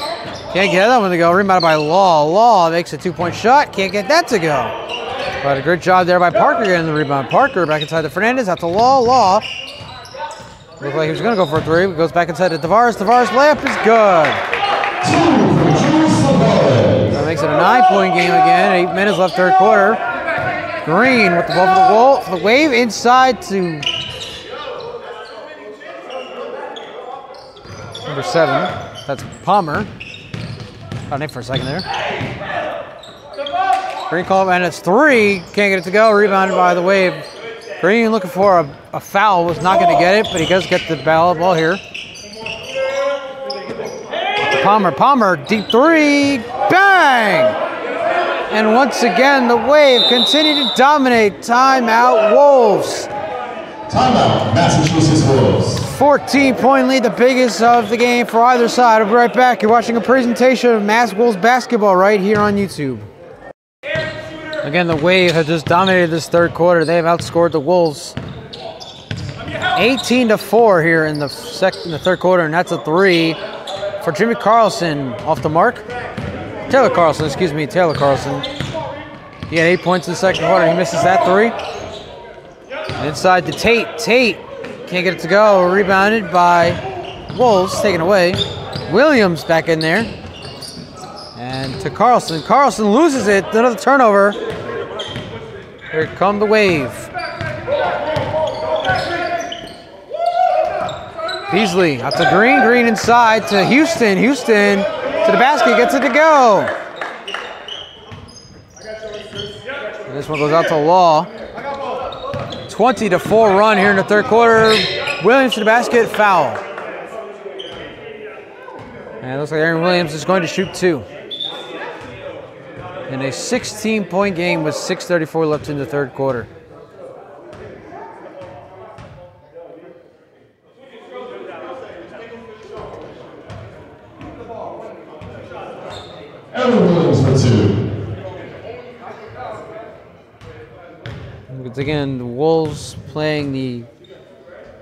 Can't get that one to go. Rebounded by Law. Law makes a 2-point shot. Can't get that to go. But a great job there by Parker getting the rebound. Parker back inside to Fernandez. Out to Law. Law. Looked like he was going to go for a 3. Goes back inside to Tavares. Tavares layup is good. That makes it a 9-point game again. 8 minutes left third quarter. Green with the ball for the Wave inside to number 7. That's Palmer. Got name for a second there. Green call, and it's 3. Can't get it to go. Rebounded by the Wave. Green looking for a foul. Was not going to get it, but he does get the ball here. Palmer, deep 3. Bang! And once again, the Wave continue to dominate. Timeout, Wolves. Timeout, Massachusetts Wolves. 14-point lead, the biggest of the game for either side. I'll be right back. You're watching a presentation of Mass Wolves basketball right here on YouTube. Again, the Wave have just dominated this third quarter. They have outscored the Wolves 18-4 here in the third quarter, and that's a 3 for Jimmy Carlson off the mark. Taylor Carlson. He had 8 points in the second quarter. He misses that 3. Inside to Tate. Tate can't get it to go. Rebounded by Wolves, taken away. Williams back in there. And to Carlson. Carlson loses it. Another turnover. Here come the Wave. Beasley out to Green. Green inside to Houston. Houston to the basket. Gets it to go. And this one goes out to Law. 20-4 run here in the third quarter. Williams to the basket. Foul. And it looks like Aaron Williams is going to shoot 2. in a 16-point game with 6:34 left in the third quarter. Aaron Williams for 2. Once again, the Wolves playing the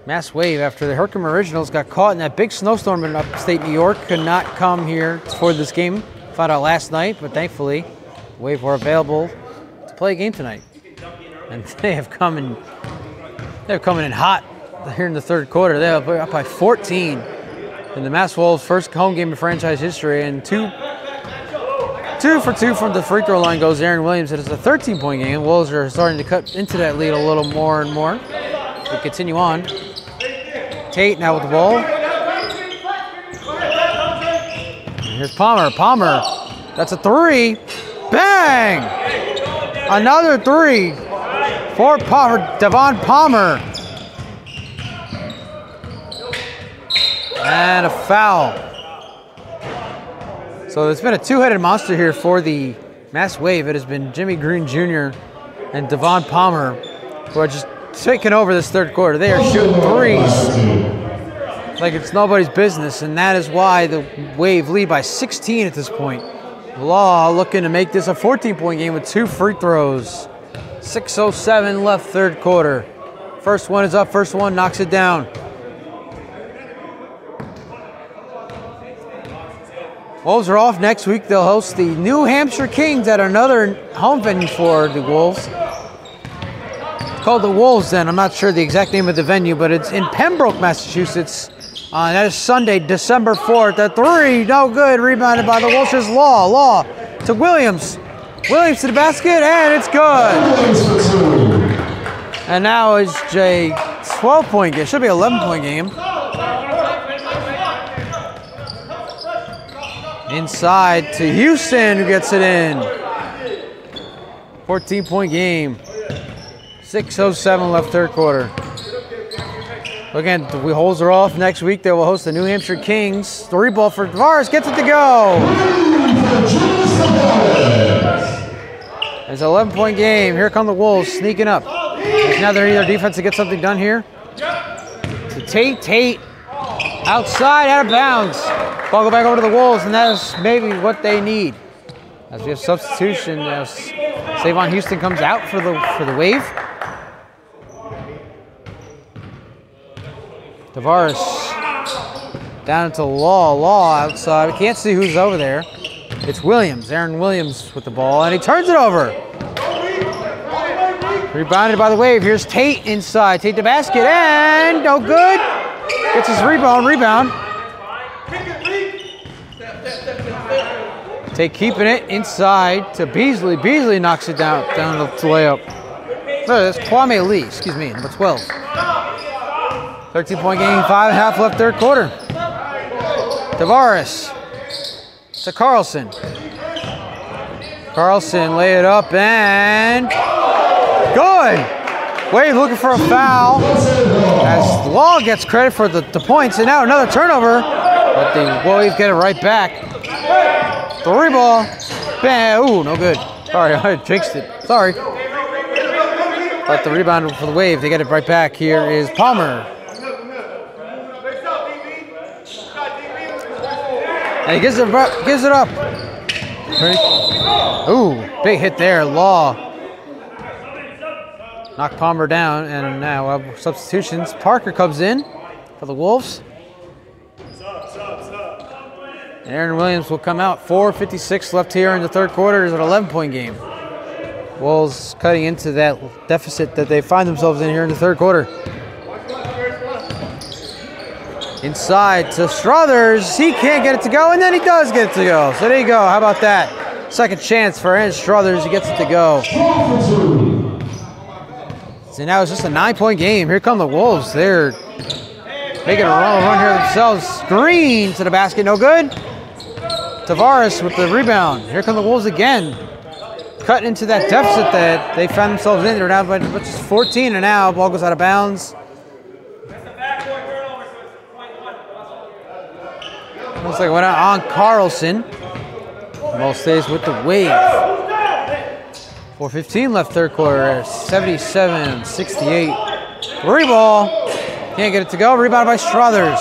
Mass Wave after the Herkimer Originals got caught in that big snowstorm in upstate New York. Could not come here for this game. Found out last night, but thankfully, Wave were available to play a game tonight. And they have come in. They're coming in hot here in the third quarter. They're up by 14 in the Mass Wolves' first home game in franchise history, and two for two from the free throw line goes Aaron Williams. It is a 13-point game. Wolves are starting to cut into that lead a little more and more. We continue on. Tate now with the ball. And here's Palmer. Palmer, that's a three. Bang! Another three for Devon Palmer. And a foul. So it's been a two-headed monster here for the Mass Wave. It has been Jimmy Green Jr. and Devon Palmer who are just taking over this third quarter. They are shooting threes like it's nobody's business, and that is why the Wave lead by 16 at this point. Law looking to make this a 14-point game with 2 free throws. 6:07 left third quarter. First one is up, first one knocks it down. Wolves are off next week. They'll host the New Hampshire Kings at another home venue for the Wolves. It's called the Wolves Den. I'm not sure the exact name of the venue, but it's in Pembroke, Massachusetts. That is Sunday, December 4th. A three, no good. Rebounded by the Wolves. Here's Law. Law to Williams. Williams to the basket, and it's good. And now it's a 12-point game. Should be an 11-point game. Inside to Houston, who gets it in. 14-point game. 6:07 left third quarter. Again, the Wolves are off next week. They will host the New Hampshire Kings. Three ball for Tavares, gets it to go. It's an 11-point game. Here come the Wolves sneaking up. Now they need their defense to get something done here. To Tate outside, out of bounds. Ball go back over to the Wolves, and that is maybe what they need. As we have substitution, as Savon Houston comes out for the Wave. Tavares down to Law outside. We can't see who's over there. It's Williams, Aaron Williams with the ball, and he turns it over. Rebounded by the Wave. Here's Tate inside. Tate the basket, and no good. Gets his rebound. Tate keeping it inside to Beasley. Beasley knocks it down to layup. No, that's Kwame Lee, excuse me, number 12. 13-point game, 5.5 left third quarter. Tavares to Carlson. Carlson lay it up and good. Wade looking for a foul as Law gets credit for the points, and now another turnover, but the Wave get it right back. Three ball, bam, ooh, no good. Sorry, I jinxed it, sorry. But the rebound for the Wave, they get it right back. Here is Palmer. And he gives it up. Ooh, big hit there, Law. Knocked Palmer down, and now substitutions. Parker comes in for the Wolves. And Aaron Williams will come out. 4:56 left here in the third quarter. It's an 11-point game. Wolves cutting into that deficit that they find themselves in here in the third quarter. Inside to Struthers. He can't get it to go, and then he does get it to go. So there you go. How about that? Second chance for Aaron Struthers. He gets it to go. So now it's just a 9-point game. Here come the Wolves. They're making a run here themselves. Green to the basket. No good. Tavares with the rebound. Here come the Wolves again. Cutting into that deficit that they found themselves in. They're now by just 14, and now ball goes out of bounds. Looks like it went out on Carlson. Ball stays with the Wave. 4:15 left third quarter. 77-68. Three ball. Can't get it to go. Rebounded by Struthers.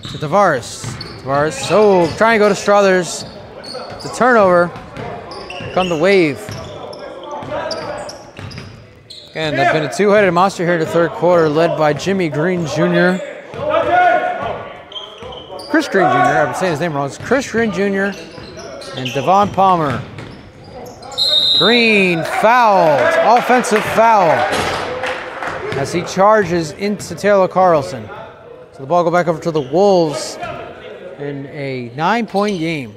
To Tavares. Tavares. So trying to go to Struthers. It's a turnover. Come the Wave. Again, they've been a two-headed monster here in the third quarter, led by Jimmy Green Jr. Chris Green Jr. I've been saying his name wrong. It's Chris Green Jr. and Devon Palmer. Green fouled. Offensive foul. As he charges into Taylor Carlson. So the ball go back over to the Wolves in a 9-point game.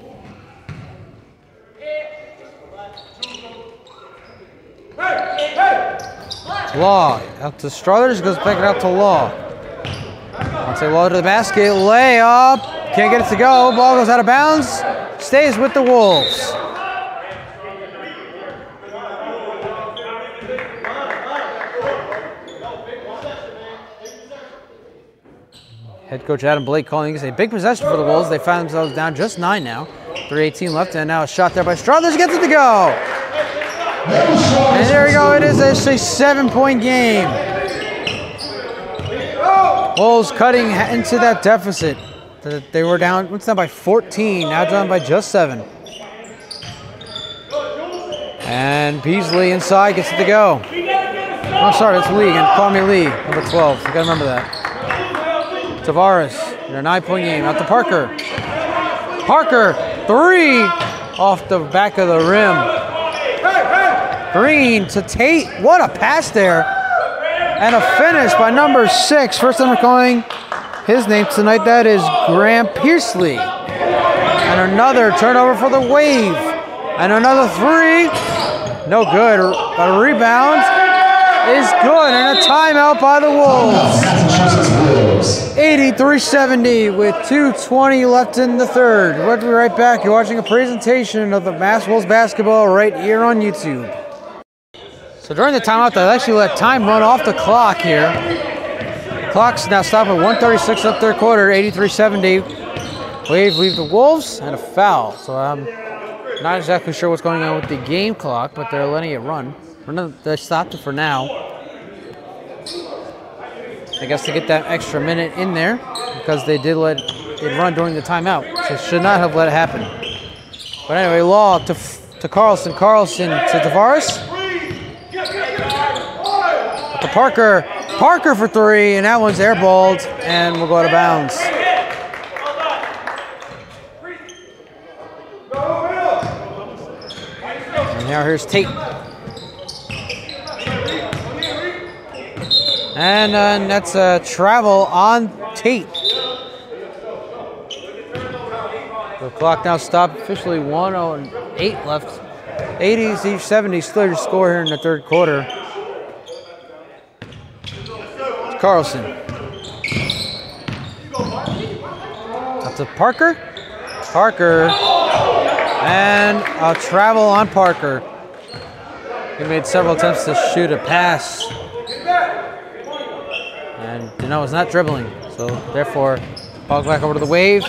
Law out to Struthers, goes back out to Law. I'll say Law to the basket, layup, can't get it to go, ball goes out of bounds, stays with the Wolves. Head coach Adam Blake calling it a big possession for the Wolves. They find themselves down just 9 now. 3:18 left, and now a shot there by Struthers, gets it to go. And there we go, it is a 7-point game. Wolves cutting into that deficit. They were down, it's down by 14, now down by just 7. And Beasley inside, gets it to go. Oh, sorry, that's Lee, and call me Lee, number 12, you gotta remember that. Tavares, in a 9-point game, out to Parker. Parker, 3, off the back of the rim. Green to Tate, what a pass there. And a finish by number 6. First time we're calling his name tonight, that is Graham Pearsley. And another turnover for the Wave. And another 3, no good. A rebound is good, and a timeout by the Wolves. 83-70 with 2:20 left in the third. We'll be right back. You're watching a presentation of the Mass Wolves basketball right here on YouTube. So during the timeout, they actually let time run off the clock here. The clock's now stopped at 1:36 left third quarter, 83-70. Wave leave the Wolves and a foul. So I'm not exactly sure what's going on with the game clock, but they're letting it run. They stopped it for now. I guess to get that extra minute in there because they did let it run during the timeout. So should not have let it happen. But anyway, Law to Carlson. Carlson to Tavares. To Parker. Parker for 3, and that one's airballed and will go out of bounds. And now here's Tate. And that's a travel on Tate. The clock now stopped, officially 1:08 left. 80-70, still your score here in the third quarter. It's Carlson. Up to Parker. Parker. And a travel on Parker. He made several attempts to shoot a pass. And Dano is not dribbling, so therefore, ball back over to the Wave.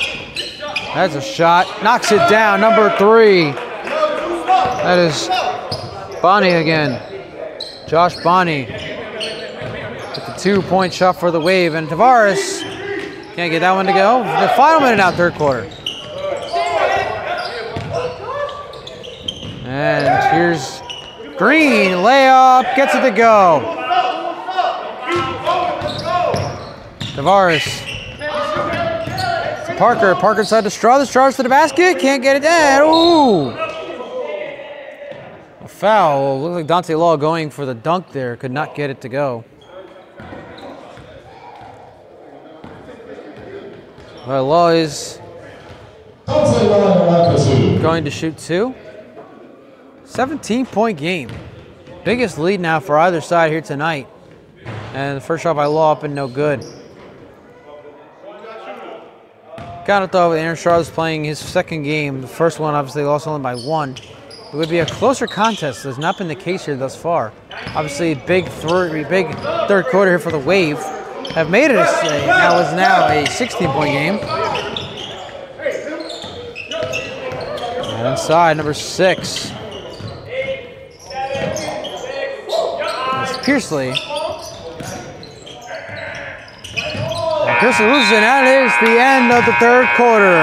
That's a shot, knocks it down, number 3. That is Bonnie again. Josh Bonnie with the 2-point shot for the Wave, and Tavares can't get that one to go. The final minute out, third quarter. And here's Green, layup, gets it to go. Tavares. Parker. Parker inside to Struthers. Struthers to the basket. Can't get it down. Ooh. A foul. Looks like Dante Law going for the dunk there. Could not get it to go. Well, Law is going to shoot 2. 17-point game. Biggest lead now for either side here tonight. And the first shot by Law up and no good. Kind of thought with Aaron Struthers playing his second game, the first one obviously lost only by 1. It would be a closer contest. That's not been the case here thus far. Obviously, big third quarter here for the Wave. Have made it now a 16-point game. And Inside, number 6. It's Pearsley. And Pearsley loses, and that is the end of the third quarter.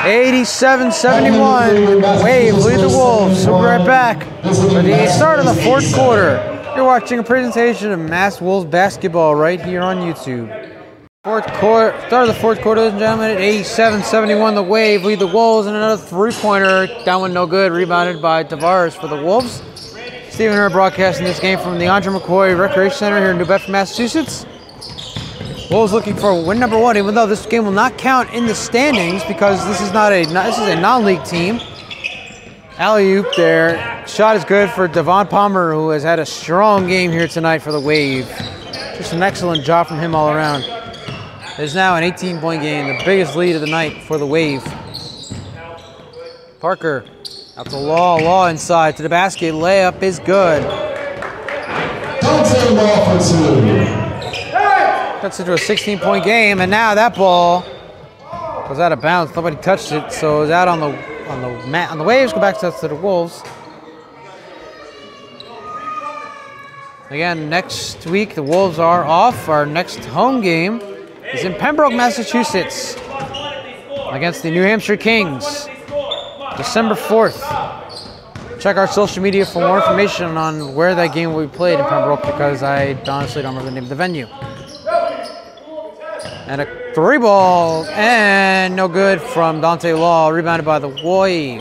87-71. Wave lead the Wolves. We'll be right back for the start of the fourth quarter. You're watching a presentation of Mass Wolves basketball right here on YouTube. Fourth quarter, start of the fourth quarter, ladies and gentlemen, at 87-71. The Wave lead the Wolves, and another three-pointer. That one no good. Rebounded by Tavares for the Wolves. Stephen Hurd broadcasting this game from the Andre McCoy Recreation Center here in New Bedford, Massachusetts. Wolves looking for win number 1, even though this game will not count in the standings because this is a non-league team. Alley-oop there. Shot is good for Devon Palmer, who has had a strong game here tonight for the Wave. Just an excellent job from him all around. It's now an 18-point game, the biggest lead of the night for the Wave. Parker out to Law. Law inside to the basket. Layup is good. Dante Law for 2. Cuts into a 16-point game, and now that ball goes out of bounds. Nobody touched it, so it's out on the mat. On the Waves, go back to the Wolves. Again, next week the Wolves are off. Our next home game is in Pembroke, Massachusetts, against the New Hampshire Kings, December 4th. Check our social media for more information on where that game will be played in Pembroke, because I honestly don't remember the name of the venue. And a 3-ball, and no good from Dante Law, rebounded by the Wave.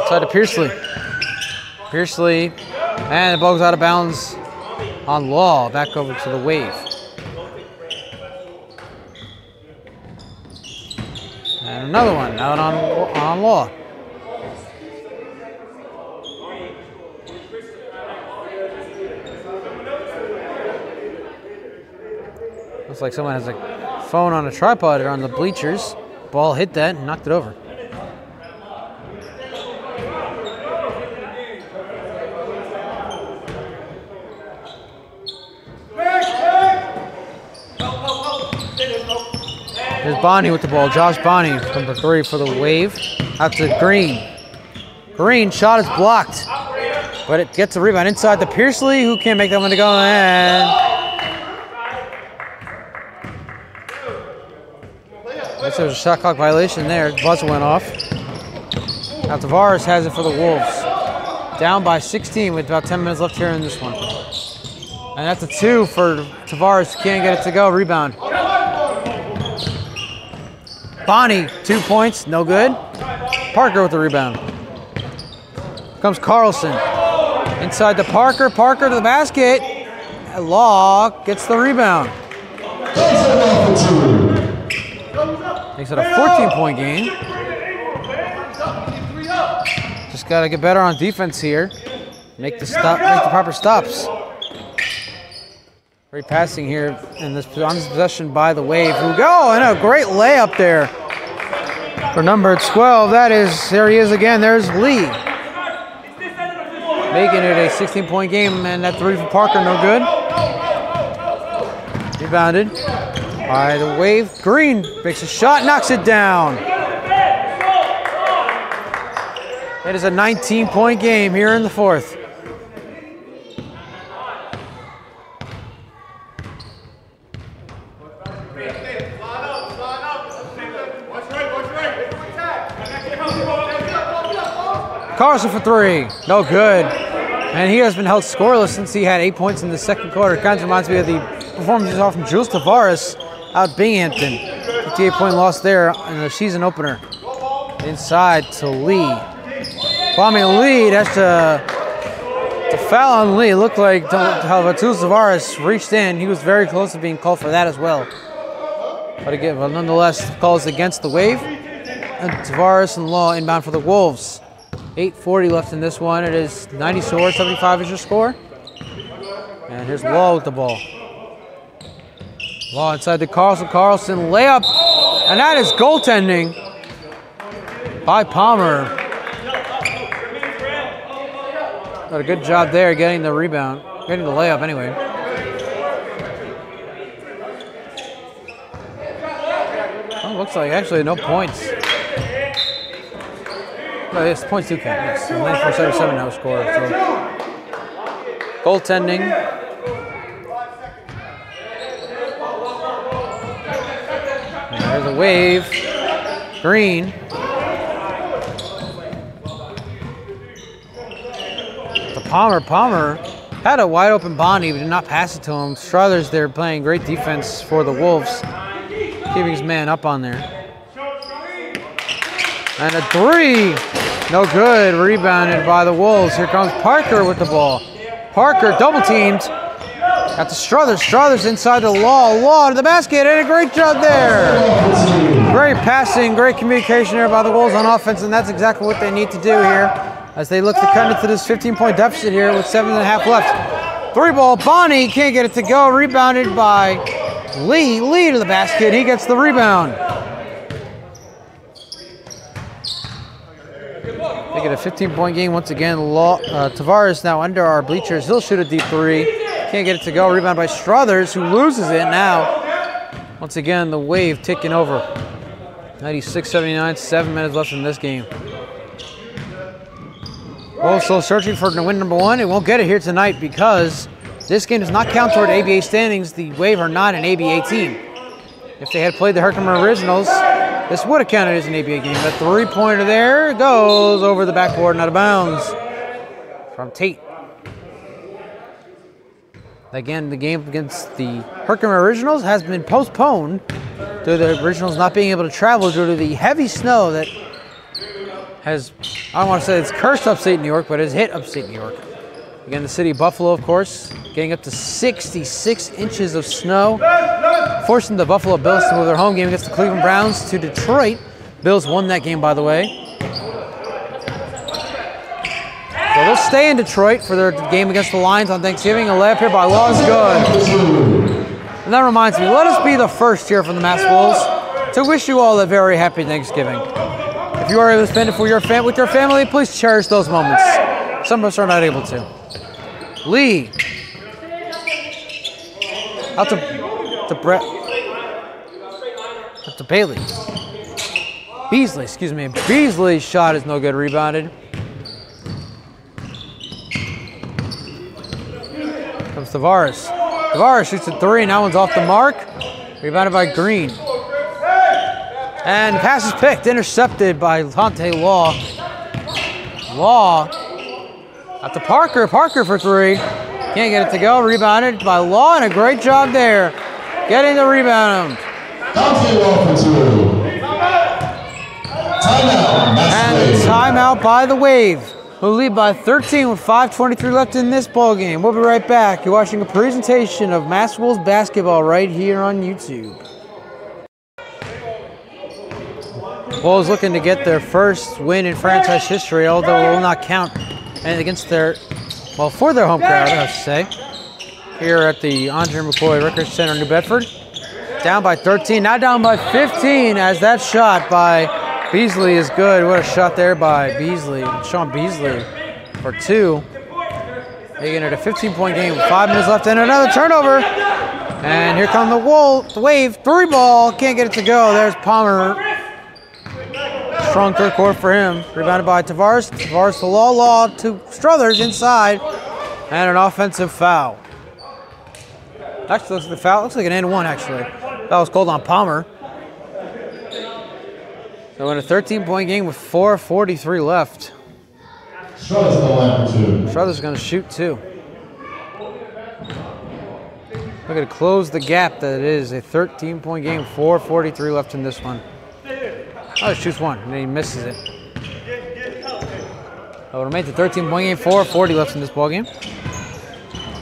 Inside to Pearsley. Pearsley, and the ball goes out of bounds on Law, back over to the Wave. And another one out on Law. Looks like someone has a phone on a tripod or on the bleachers. Ball hit that and knocked it over. Here's Bonnie with the ball. Josh Bonnie, number 3 for the Wave. Out to Green. Green, shot is blocked. But it gets a rebound inside to Pearsley, who can't make that one to go. And that's a shot clock violation there. Buzzer went off. Now Tavares has it for the Wolves. Down by 16 with about 10 minutes left here in this one. And that's a 2 for Tavares. Can't get it to go. Rebound. Bonnie, 2 points, no good. Parker with the rebound. Comes Carlson. Inside to Parker. Parker to the basket. Law gets the rebound. Makes it a 14-point game. Just got to get better on defense here. Make the proper stops. Great passing here on this possession by the Wave. Who go, and a great layup there for number 12. There he is again. There's Lee. Making it a 16-point game, and that 3 for Parker, no good. Rebounded by the Wave. Green makes a shot, knocks it down. It is a 19-point game here in the fourth. Carlson for 3, no good. And he has been held scoreless since he had 8 points in the second quarter. Kind of reminds me of the performance we saw from Jules Tavares out Binghamton. 58-point loss there in the season opener. Inside to Lee. Kwame Lee has to foul on Lee. It looked like Jules Tavares reached in. He was very close to being called for that as well. But again, nonetheless, calls against the Wave. And Tavares and Law inbound for the Wolves. 8:40 left in this one. It is 94, 75 is your score. And here's Law with the ball. Law inside to Carlson. Carlson layup. And that is goaltending by Palmer. Got a good job there getting the rebound. Getting the layup anyway. looks like actually no points. Oh, yes, points do count. Yes, 94-77 no score. So goaltending. And there's a wave. Green. To Palmer. Palmer had a wide open Bonnie, but did not pass it to him. Struthers there playing great defense for the Wolves, keeping his man up on there. And a three, no good, rebounded by the Wolves. Here comes Parker with the ball. Parker double teamed. Got to Struthers. Struthers inside the Law to the basket, and a great job there. Great passing, great communication there by the Wolves on offense, and that's exactly what they need to do here as they look to cut into this 15-point deficit here with 7.5 left. Three ball, Bonnie can't get it to go. Rebounded by Lee. Lee to the basket. He gets the rebound. They get a 15-point game once again. Tavares now under our bleachers. He'll shoot a deep three. Can't get it to go. Rebound by Struthers, who loses it now. Once again, the Wave taking over. 96-79, 7 minutes left in this game. Also searching for win number 1. It won't get it here tonight because this game does not count toward ABA standings. The Wave are not an ABA team. If they had played the Herkimer Originals, this would have counted as an ABA game. That three-pointer there goes over the backboard and out of bounds from Tate. Again, the game against the Herkimer Originals has been postponed due to the Originals not being able to travel due to the heavy snow that has, I don't want to say it's cursed upstate New York, but has hit upstate New York. Again, the city of Buffalo, of course, getting up to 66 inches of snow, forcing the Buffalo Bills to move their home game against the Cleveland Browns to Detroit. Bills won that game, by the way. So they'll stay in Detroit for their game against the Lions on Thanksgiving. A layup here by Law is good. And that reminds me, let us be the first here from the Mass Wolves to wish you all a very happy Thanksgiving. If you are able to spend it with your family, please cherish those moments. Some of us are not able to. Lee. Out to Brett. Out to Bailey. Beasley, excuse me. Beasley's shot is no good, rebounded. Comes Tavares. Tavares shoots a three, and that one's off the mark. Rebounded by Green. And the pass is picked, intercepted by Dante Law. Law out to Parker. Parker for three. Can't get it to go. Rebounded by Law, and a great job there. Getting the rebound. Dante Law for two. Timeout. And the timeout by the Wave, who lead by 13 with 5:23 left in this ball game. We'll be right back. You're watching a presentation of Mass Wolves basketball right here on YouTube. Wolves looking to get their first win in franchise history, although it will not count. And against their, well, for their home crowd, I have to say. Here at the Andre McCoy Recreation Center, New Bedford. Down by 13, now down by 15 as that shot by Beasley is good. What a shot there by Beasley, Sean Beasley for two. Making it a 15-point game with 5 minutes left and another turnover. And here come the Wave, three ball, can't get it to go. There's Palmer. Strong third quarter for him. Rebounded by Tavares. Tavares to Law to Struthers inside. And an offensive foul. Actually, looks like the foul. Looks like an and one, actually. That was called on Palmer. So in a 13-point game with 4:43 left. Struthers the line for two. Struthers going to shoot two. Looking to close the gap that it is a 13-point game, 4:43 left in this one. Oh, he shoots one, and then he misses it. So it'll make the 13-point game, 4:40 left in this ball game.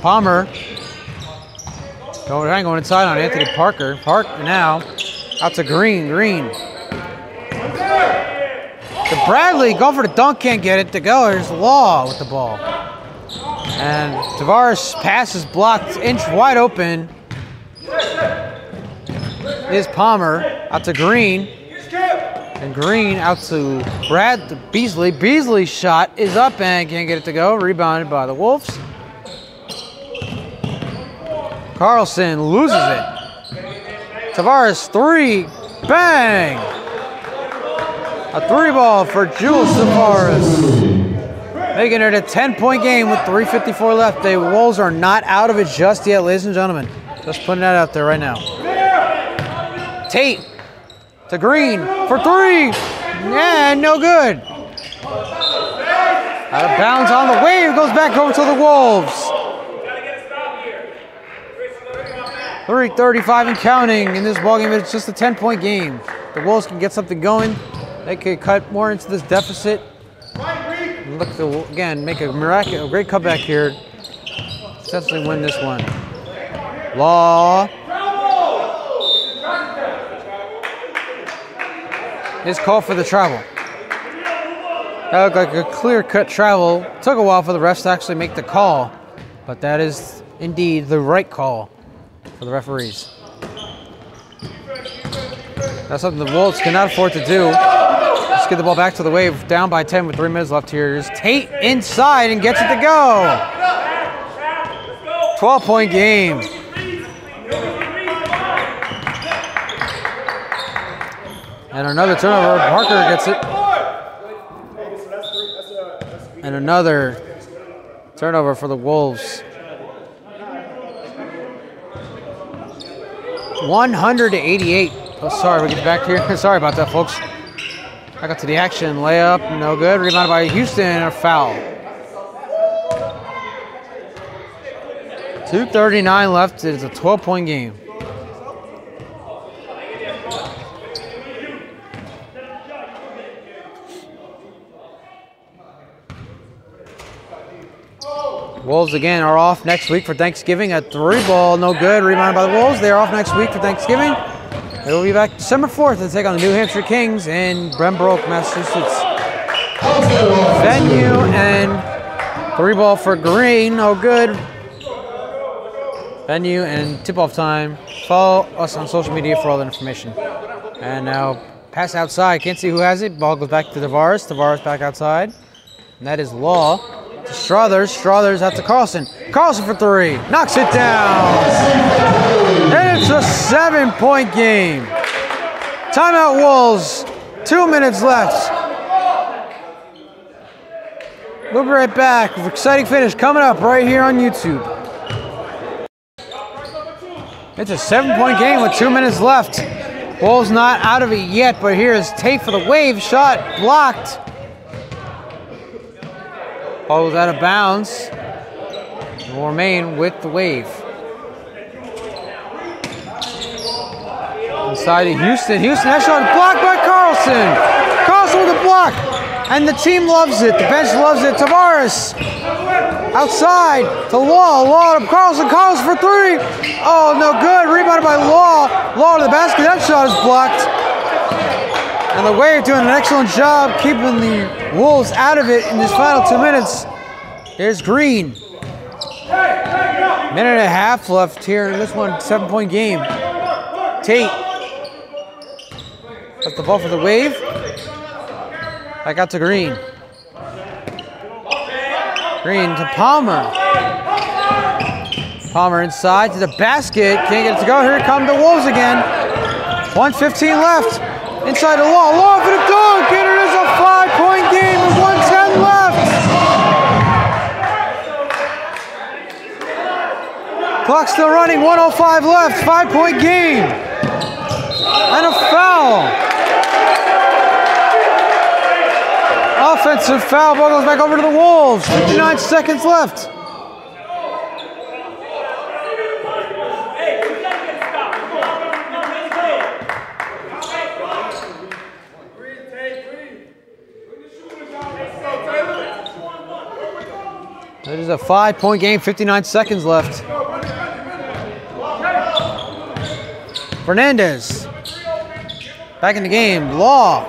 Palmer going inside on Anthony Parker. Parker now out to Green. Green. To Bradley, go for the dunk, can't get it to go. There's Law with the ball. And Tavares' pass is blocked, inch wide open. Is Palmer out to Green. And Green out to Beasley. Beasley's shot is up and can't get it to go. Rebounded by the Wolves. Carlson loses it. Tavares three. Bang! A 3-ball for Jules Tavares. Making it a 10-point game with 3:54 left. The Wolves are not out of it just yet, ladies and gentlemen. Just putting that out there right now. Tate to Green for 3. And no good. Out of bounds on the wave. Goes back over to the Wolves. 3:35 and counting in this ballgame. It's just a 10-point game. The Wolves can get something going. They could cut more into this deficit. And look to, again, make a great comeback here. Essentially win this one. Law. His call for the travel. That looked like a clear-cut travel. Took a while for the refs to actually make the call. But that is indeed the right call for the referees. That's something the Wolves cannot afford to do. Let's get the ball back to the Wave. Down by 10 with 3 minutes left here. Here's Tate inside and gets it to go. 12-point game. And another turnover. Parker gets it. And another turnover for the Wolves. 100-88. Oh, sorry, we get back here. Sorry about that, folks. Back up to the action. Layup, no good. Rebounded by Houston and a foul. 2:39 left. It is a 12-point game. Wolves again are off next week for Thanksgiving. A 3-ball, no good. Rebounded by the Wolves. They are off next week for Thanksgiving. They will be back December 4th to take on the New Hampshire Kings in Pembroke, Massachusetts. Venue and 3-ball for Green, no good. Venue and tip-off time. Follow us on social media for all the information. And now pass outside. Can't see who has it. Ball goes back to Tavares. Tavares back outside. And that is Law. To Struthers. Struthers out to Carlson. Carlson for 3. Knocks it down. And it's a 7-point game. Timeout Wolves. 2 minutes left. We'll be right back. Exciting finish coming up right here on YouTube. It's a 7-point game with 2 minutes left. Wolves not out of it yet, but here is Tate for the Wave. Shot blocked. Ball was out of bounds. Will remain with the Wave. Inside to Houston. Houston, that shot blocked by Carlson. Carlson with a block. And the team loves it. The bench loves it. Tavares. Outside to Law. Law to Carlson. Carlson for 3. Oh, no good. Rebounded by Law. Law to the basket. That shot is blocked. And the Wave doing an excellent job keeping the Wolves out of it in this final 2 minutes. Here's Green. Minute and a half left here in this one, 7-point game. Tate. That's the ball for the Wave. Back out to Green. Green to Palmer. Palmer inside to the basket. Can't get it to go. Here come the Wolves again. 1:15 left. Inside the Law. Law for the dunk. And it is a 5-point game with 1:10 left. Clock still running. 1:05 left. 5-point game. And a foul. Offensive foul. Ball goes back over to the Wolves. 59 seconds left. It is a 5-point game, 59 seconds left. Fernandez. Back in the game. Law.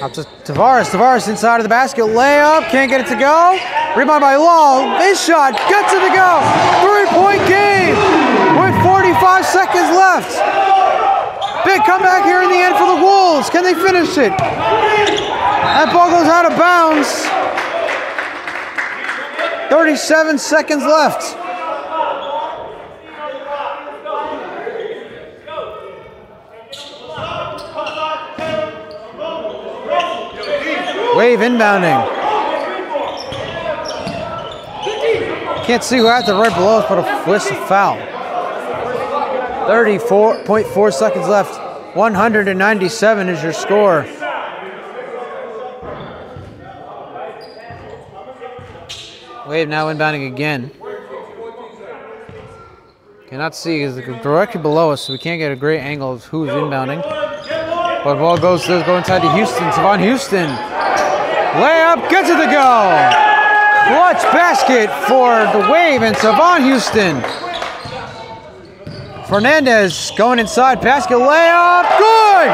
Out to Tavares. Tavares inside of the basket. Layup. Can't get it to go. Rebound by Law. His shot. Gets it to go. 3-point game with 45 seconds left. Big comeback here in the end for the Wolves. Can they finish it? That ball goes out of bounds. 37 seconds left. Wave inbounding. Can't see who had it right below us, but a whistle foul. 34.4 seconds left. 197 is your score. Wave now inbounding again. Cannot see, it's directly below us, so we can't get a great angle of who's inbounding. But ball does go inside to Houston. Savon Houston. Layup, gets it to go. Clutch basket for the Wave and Savon Houston. Fernandez going inside, basket, layup, good!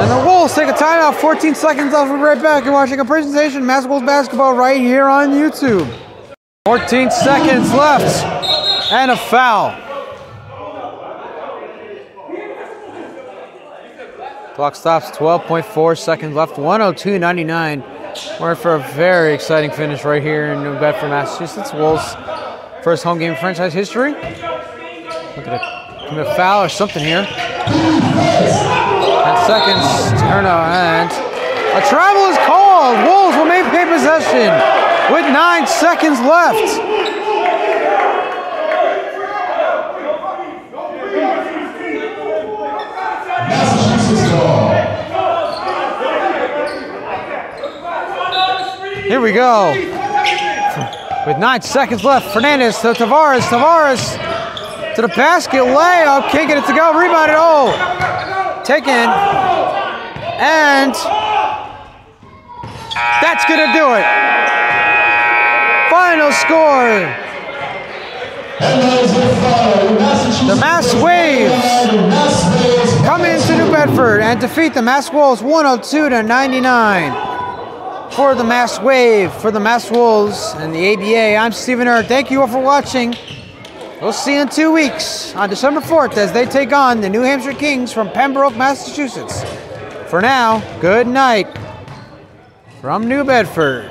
And the Wolves take a timeout, 14 seconds left. We'll be right back. You're watching a presentation of Mass Wolves basketball right here on YouTube. 14 seconds left, and a foul. Clock stops, 12.4 seconds left, 102.99. We're in for a very exciting finish right here in New Bedford, Massachusetts. Wolves' first home game in franchise history. Look at it. Commit a foul or something here. 10 seconds. Turnover and a travel is called. Wolves will maintain possession with 9 seconds left. Here we go. With 9 seconds left, Fernandez to Tavares. Tavares to the basket, layup, can't get it to go. Rebounded, oh, taken, and that's gonna do it. Final score. The Mass Waves come into New Bedford and defeat the Mass Wolves 102-99. For the Mass Wave, for the Mass Wolves and the ABA, I'm Stephen Erb. Thank you all for watching. We'll see you in 2 weeks on December 4th as they take on the New Hampshire Kings from Pembroke, Massachusetts. For now, good night from New Bedford.